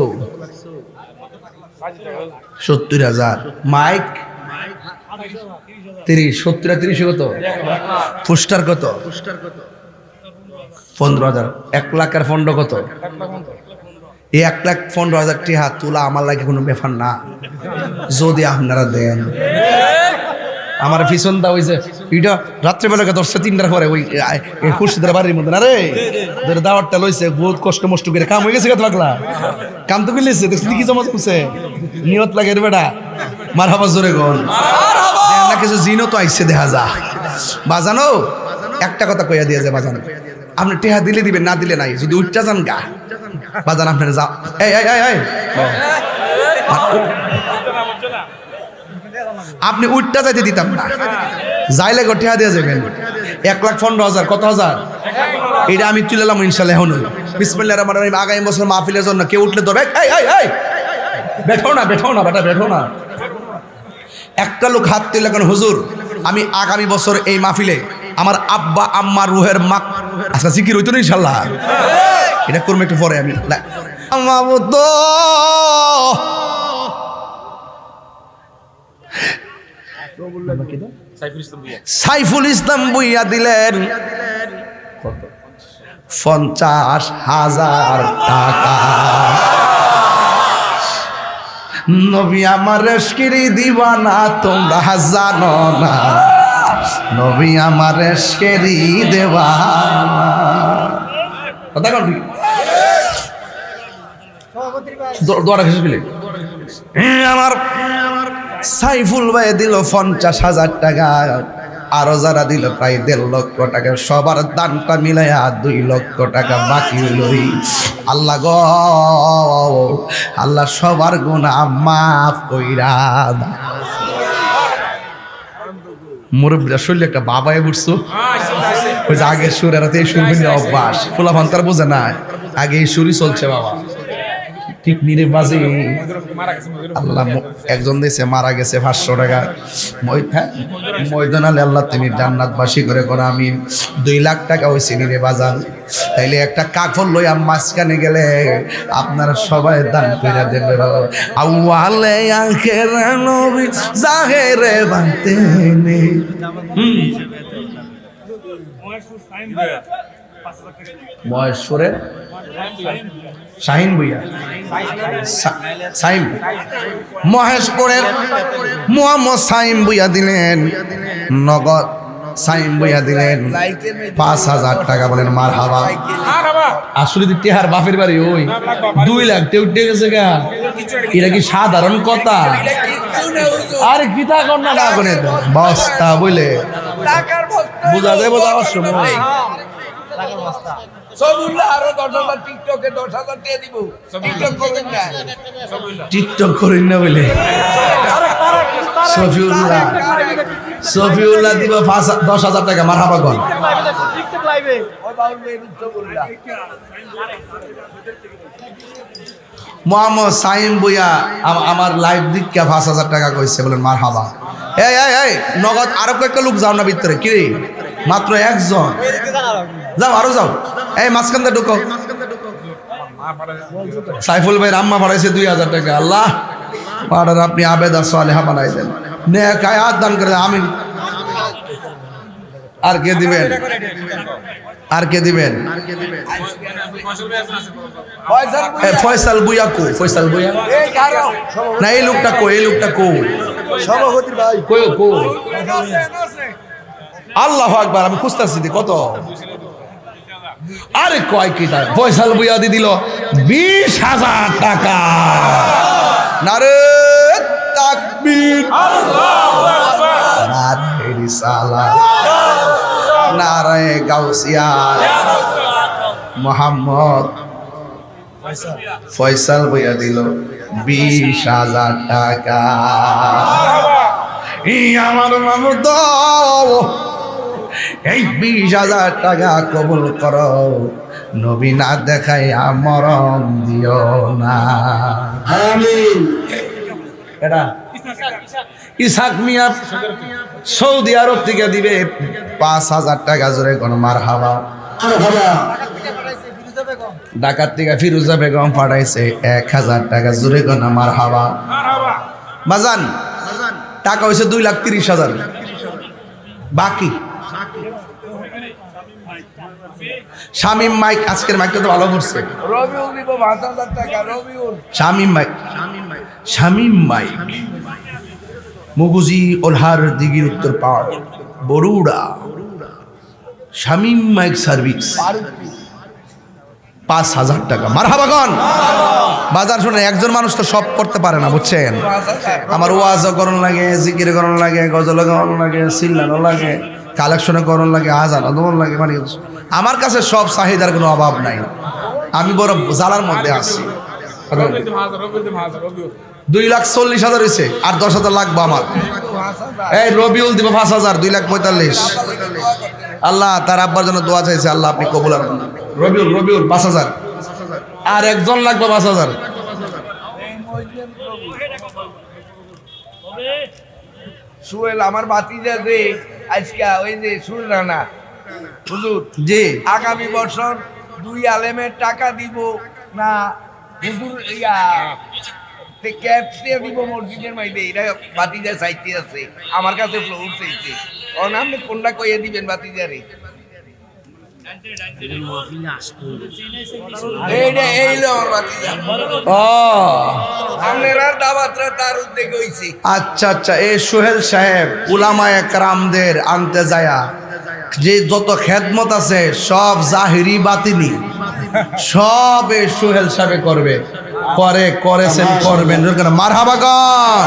70,000। মাইক 30, 70 30 কত? পোস্টার কত? 15,000। 1 লাখ আর ফন্ড কত? এই 1,15,000 টাকা তোলা আমার লাগে কোনো ব্যাপার না, যদি আপনারা দেন। আমার পিছন দা ওই যে এটা রাত্রেবেলা 3টার পরে ওই খুশিদের বাড়ির মধ্যে না রে, দাওয়াতটা লইছে, বহুত কষ্ট মষ্ট করে কাম হয়ে গেছে। কত লাগলা কাম তো মিলেছে, দেখছি কি জমা করছে, নিয়ত লাগে রে বেটা। মার হাবা জোরে গন, না কিছু জিনও তো আইসে দেখা যা। বাজানো একটা কথা কইয়া দিয়ে যায়, বাজানো আপনি টেহা দিলে দিবেন, না দিলে নাই। যদি উঠটা যান গা বাজান, আপনার যা। এই আপনি উঠটা যাইতে দিতাম না, যাইলে গঠিয়া দিয়ে যাবেন 1,15,000 কত হাজার এটা আমি তুলেলাম ইনশাল্লাহ। এখন বিসমিল্লাহির রহমানির রহিম। আগামী বছর মাহফিলের জন্য কেউ উঠলে ধরবে, বেঠো না বেটা বেঠো না। একটা লোক হাত তুলে কেন, হুজুর আমি আগামী বছর এই মাহফিলে আমার আব্বা আম্মা রুহের মা আচ্ছা জিকির হইতো না ইনশাল্লাহ, এটা করবো একটু পরে। আমি সাইফুল ইসলাম বুইয়া দিলেন 50,000 টাকা। নবী আমার রেশকিরি দিবানা তোমরা জানো না, নবী আমার রেশকিরি দেওয়ানা। কথা কন দোয়াটা শেষ পেলে আমার সাইফুল ভাই দিল 50,000 টাকা, আরো যারা দিল প্রায় 1.5 লক্ষ টাকা, সবার দানটা মিলাইয়া 2 লক্ষ টাকা বাকি হইল। আল্লাহ গো আল্লাহ সবার গুনাহ মাফ কইরা দাও। মুরব্বীরা শরীরে একটা বাবায় বুঝছো, ওই যে আগের সুর এরাতে এই সুর বিন্দু অভ্যাস, ফুলা ভান্তার বোঝে না, আগে এই সুরই চলছে বাবা, ঠিক নিরে বাজে। আল্লাহ একজন দেশে মারা গেছে 500 টাকা ময়দান আলে আল্লাহ তুমি জান্নাতবাসী করে করো আমিন। 2 লাখ টাকা হয়েছে নিরে বাজান, তাইলে একটা কাফন লইয়া মাঝখানে গেলে আপনারা সবাই দান কইরা দেন বাবা। আউয়ালে আখেরা নবী জাহেরে বাতেনে মহেশ্বরের শাহিন ভুইয়া সাইম মহেশপুরের মোহাম্মদ সাইম ভুইয়া দিলেন নগদ, সাইম ভুইয়া দিলেন 5,000 টাকা। বলেন মারহাবা। আসলে টেহার বাপের বাড়ি ওই 2 লাখ উঠে গেছে গা, এটা কি সাধারণ কথা? আরে গীতা কন্যা না করে বস্তা বলে বোঝা যায়, বোঝা অসময়। টিকটক করেন না বলে সফিউল্লাহ দিব 10,000 টাকা। মারহাবা গন। মোহাম্মদ সাইম বুইয়া আমার লাইভ দিকে 5,000 টাকা কইছে। বলেন মারহাবা। এই নগদ আরো কয়েকটা লোক যাও না ভিতরে, কি মাত্র একজন যাও, আরো যাও। এই মাঝখানটা ঢুকো। সাইফুল ভাই আম্মা বাড়াইছে 2,000 টাকা। আল্লাহ পাড়ার আপনি আবেদা সালেহা বানাই দেন, নেক হায়াত দান করে আমিন। আর কে দিবেন? আর কে দিবেন? ফয়সাল বুইয়া কো? ফয়সাল বুইয়া না, এই লোকটা কো? এই লোকটা কো? সভাপতি ভাই কো? আল্লাহু আকবার। আমি খুঁজতেছি কত। আরে কয় কি টাকা? ফয়সাল বুইয়া দি দিল 20,000 টাকা। নারে তাকবীর, আল্লাহু আকবার, নারে রিসালাত, নারে গাউসিয়া। মোহাম্মদ ফয়সাল বুইয়া দিল 20,000 টাকা। আমার মামুদ এই 20,000 টাকা কবুল করো, নবী না দেখাই মরণ দিও না। আমিন। এটা ইসাক মিয়া সৌদি আরব থেকে দিবে 5,000 টাকা। জোরে কোন মারহাবা। ঢাকার থেকে ফিরোজা বেগম পাঠাইছে 1,000 টাকা। জোরে কোন মারহাবা। বাজান টাকা হয়েছে 2,30,000 বাকি। শামিম মাইক আজকের মাইকটা তো ভালো করছে। শামিম মাইক, শামিম মাইক মুগুজি ওলহার দিঘির উত্তর পাড় বরুড়া। শামিম মাইক সার্ভিস 5,000 টাকা। মারহাবাগন। বাজার শুনে একজন মানুষ তো সব করতে পারে না, বুঝছেন? আমার ওয়াজও করণ লাগে, জিকির করণ লাগে, গজল করণ লাগে, সিল্লানো লাগে, কালেকশনে করণ লাগে, আজান আদমন লাগে। মানে আমার কাছে সব চাহিদার কোনো অভাব নাই, আমি বড় জ্বালার মধ্যে আছি। 2,40,000 হয়েছে, আর 10,000 লাগবে আমার। এই রবিউল দিব 5,000, 2,45,000। আল্লাহ তার আব্বার জন্য দোয়া চাইছে, আল্লাহ আপনি কবুল করুন। রবিউল 5,000, আর একজন লাগবে 5,000। সুহেল আমার বাতিজা যে আজকে ওই যে সুর রানা হুজুর জি আগামী বছর 2 আলেমের টাকা দিব না হুজুর ইয়া ক্যাশ দিয়ে দিব মসজিদের মাইদে, এটা বাতিজা চাইতে আছে আমার কাছে ফ্লোর চাইছে। কারণ আপনি কোনটা কইয়ে দিবেন বাতিজারে? এইলো আমার বাতিজা। ও আপনারা দাওয়াতরা তার উদ্যোগে হইছে। আচ্ছা আচ্ছা, এই সোহেল সাহেব উলামায়ে কেরামদের আনতে যায়া যে যত খেদমত আছে সব জাহিরি বাতিনি সব এই সোহেল সাহেব করবে, করেছেন করবেন। মারহাবা গান।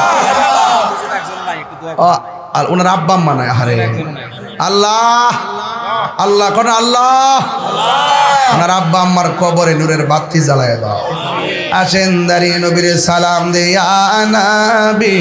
আর ওনার আব্বা আম্মা নাই, আরে আল্লাহ আল্লাহ কোন আল্লাহ, ওনার আব্বা আম্মার কবরে নূরের বাতি জ্বালায় দাও। আসেন দাঁড়িয়ে নবীর সালাম দিয়া নবী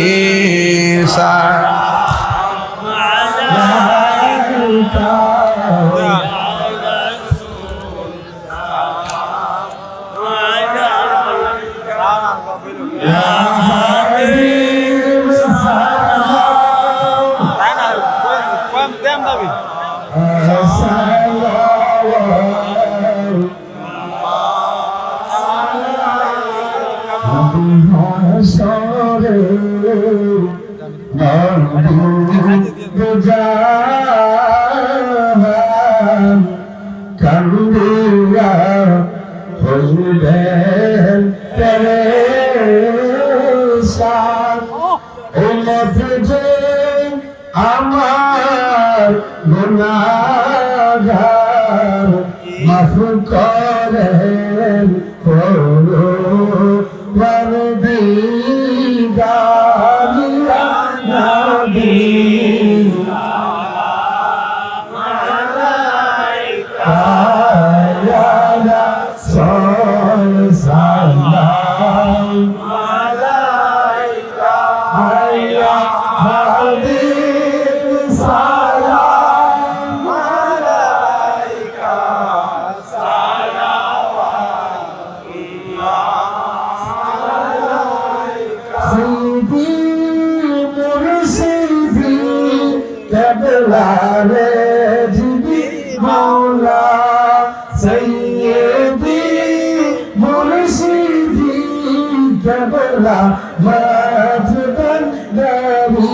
আমার গুনাহগার মাফ করেন পরওয়ারদিগার ইয়া নবী মালাইকা ইয়া রাসূল সাল্লাম মালাইকা ইয়া হাবিব সালাম মালাইকা সিদি মুর্শিদি কেবলারে জিবি মাওলা সৈয়দি মুর্শিদি কেবলা মাঝদান দারি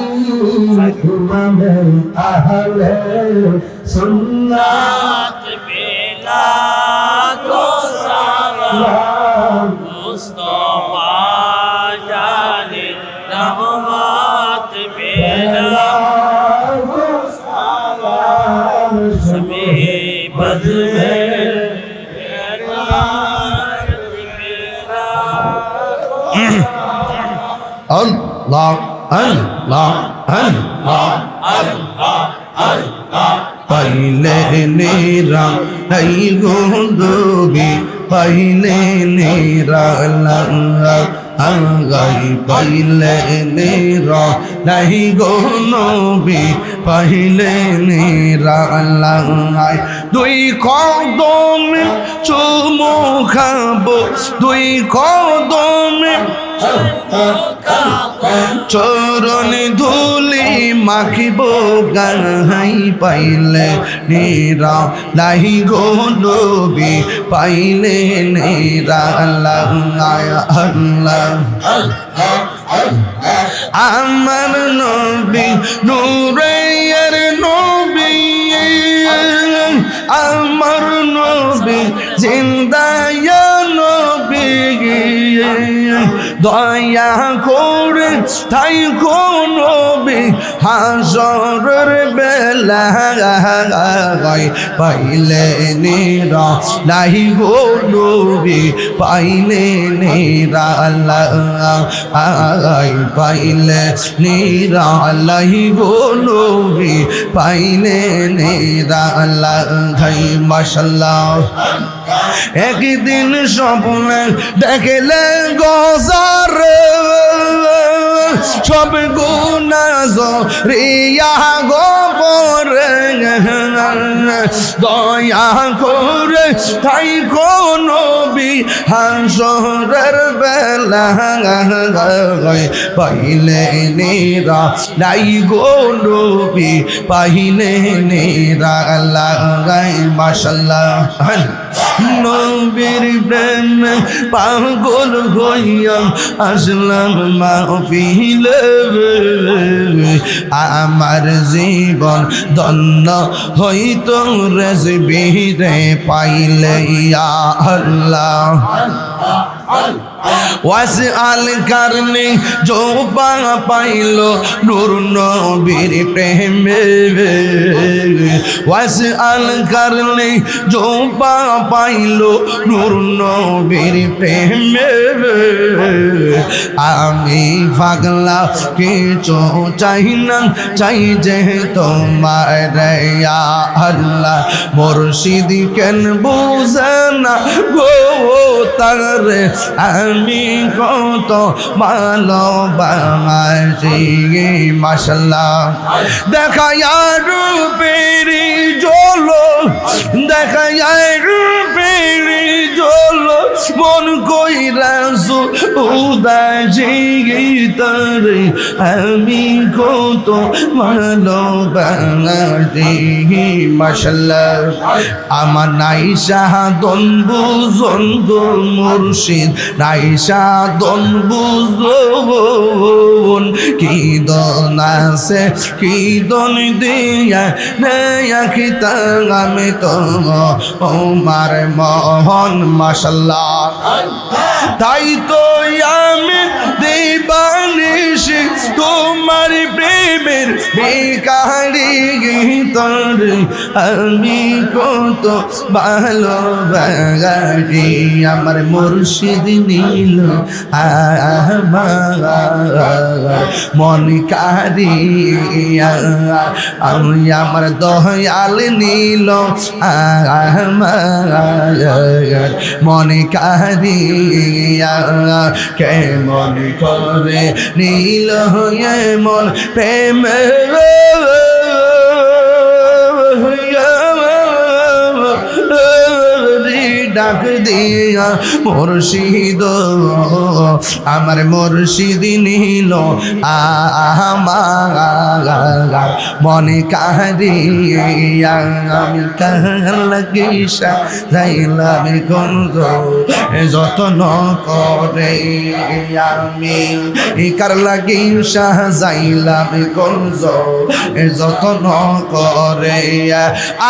ইমামে আহলে সুন্নাত বেলা তো সালাম মুস্তাফা জানে রহমত বেলা তো সালাম সবে বদলে আল্লাহ আল্লাহ আল্লাহ আল্লাহ আল্লাহ পাইলে নেরা নাই গুন্দবি পাইলে নেরা আগাই পাইলে নেরা নাই গুনবি পাইলে নেরা আল্লাহ দুই কদমে চুমু খাবো দুই কদমে চরণ ধুলি মাখিব গাহাই পাইলে নেরা লাহি গো নবী পাইলে নেরা আল্লাহ আল্লাহ আমার নবী নূরের নবী আমার নবী জিন্দা ইয়া নবী দয়া করে তাই নবী হাজরের বেলা পাইলে নেরা নাই গো নবী পাইলে নেরা আল্লাহ পাইলে নেরা আল্লাহ গো নবী পাইলে নেরা আল্লাহ মাশাআল্লাহ একদিন স্বপ্নে দেখলে গোজার সব গুনাহ জরিয়া গোপরে দয়া করে তাই নবী হাসরের বেলা পাইলে নেরা নাই গো নবী পাইলে নেরা লাগাই মাশাআল্লাহ নবীর প্রেম পাগল হইয়া আসলাম মাহফিলে আমার জীবন ধন্য হইতো রেজবিরে পাইলে ইয়া আল্লাহ ওয়াসআল করনে जो পাইলো নূর নবীর প্রেমে ওয়াসআল করনে जो পাইলো নূর নবীর প্রেমে আমি পাগলা কিছু চাই না চাই যে তোমার ইয়া আল্লাহ মুর্শিদ কেন বুঝে না গো তারে আমি কত ভালোবাসি মাশাআল্লাহ দেখা রূপের জলো দেখা রূপের জলো মন কইরাসু উদাসী তারে আমি কত ভালোবাসি মাশাআল্লাহ আমার নাইসা দন বুঝন গো মুর্শিদ নাইসা দন বুঝন কি দন আছে কি দন দিয়া নেয়া খিতা আমি তো ওমার মোহন মাশাআল্লাহ তাই তো আমি দিবানিশ তোমার প্রেমের বেকারি গীতর আমি কত ভালোবাসি আমার মুর্শিদ নীল আমার মন কারিয়া আমি আমার দয়াল নীল আমার মন কারিয়া কেমন করে নীল হয়ে মন প্রেম ডাক দিয়া মুর্শিদ আমার মুর্শিদ নীল আমার মনে কারিয়া আমি কার লাগিসা যাইলাম গন্ধ যতন করে আমি কার লাগিসা যাইলাম গন্ধ যতন করে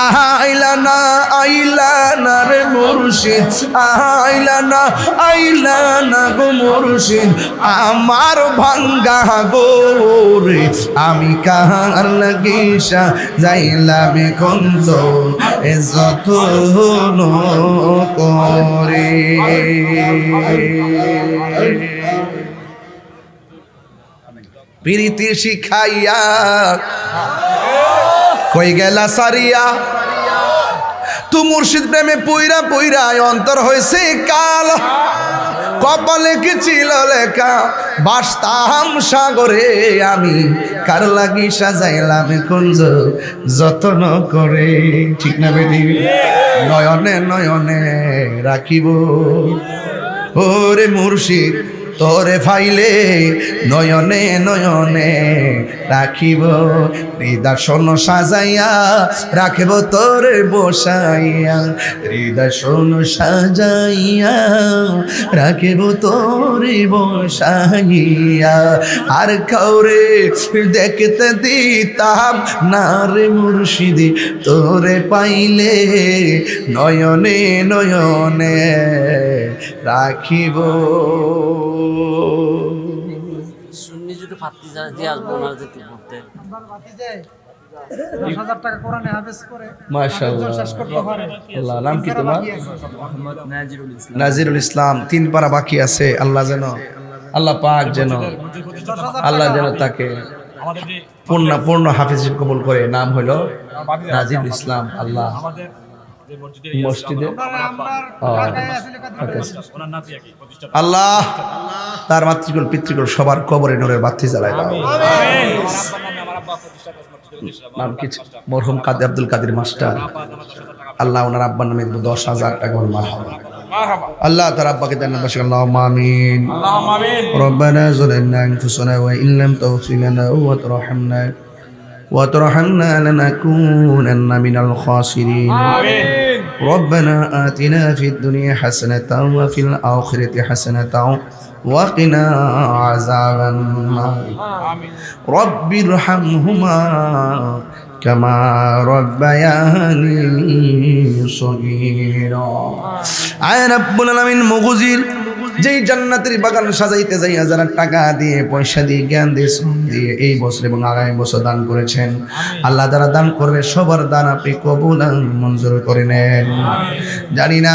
আইলা না রে মুর্শিদ আইলা না গো মুর্শিদ আমার ভাঙ্গা গোরে আমি কার লাগিসা যাইলাম গঞ্জ যত করে প্রীতি শিখাইয়া কই গেলা সারিয়া তু মুর্শিদ প্রেমে পুইরা পুইরা অন্তর হয়েছে কাল কপালে কি ছিল লেখা বাসতাম সাগরে আমি কার লাগি সাজাইলাম কুঞ্জ যত্ন করে ঠিক না বেটি নয়নে নয়নে রাখিব ওরে মুর্শিদ তোরে ফাইলে নয়নে নয়নে রাখিব হৃদয় সাজাইয়া রাখিব তোরে বসাইয়া হৃদয় সাজাইয়া রাখিব তোরে বসাইয়া আর কাউরে দেখতে দিতাম না রে মুর্শিদি তোরে পাইলে নয়নে নয়নে রাখিব সুন্নি যদি ফাত্তি যায় দিয়ে আসবো ওনারা যেতে পড়তে 10,000 টাকা কোরআনে হাফেজ করে মাশাআল্লাহ শেষ করতে পারে আল্লাহ নাম কি তোমার মোহাম্মদ নাজিরুল ইসলাম 3 পারা বাকি আছে আল্লাহ যেন আল্লাহ পাক যেন আল্লাহ যেন তাকে পূর্ণ হাফেজ কবুল করে নাম হলো নাজিরুল ইসলাম আল্লাহ মসজিদে আমার ও, ঢাকায় আসলে কথা আল্লাহ তার মাতৃকুল পিতৃকুল সবার কবরে নূরের বাতি জ্বালায় দাও। নাম কি ছিল? মরহুম কাদের আব্দুল কাদের মাস্টার। আল্লাহ ওনার আব্বার নামে 10,000 টাকা মারহাবা। আল্লাহ তার আব্বাকে জান্নাত বাসী আল্লাহুম্মা আমিন। রব্বানা যালামনা আনফুসানা ওয়া ইন লাম তাগফির লানা ওয়া তারহামনা লানাকুনান্না মিনাল খাসিরিন। ربنا آتنا في الدنيا حسنة وفي الآخرة حسنة وقنا عذاب النار رب ارحمهما كما ربياني صغيرا আয় রব্বুল আলামিন মগজির যেই জান্নাতের বাগান সাজাইতে যাই যারা টাকা দিয়ে পয়সা দিয়ে জ্ঞান দিয়ে শ্রম দিয়ে এই বছর এবং আগামী বছর দান করেছেন আল্লাহ যারা দান করবে সবার দান আপনি কবুল আর মঞ্জুর করে নেন। জানি না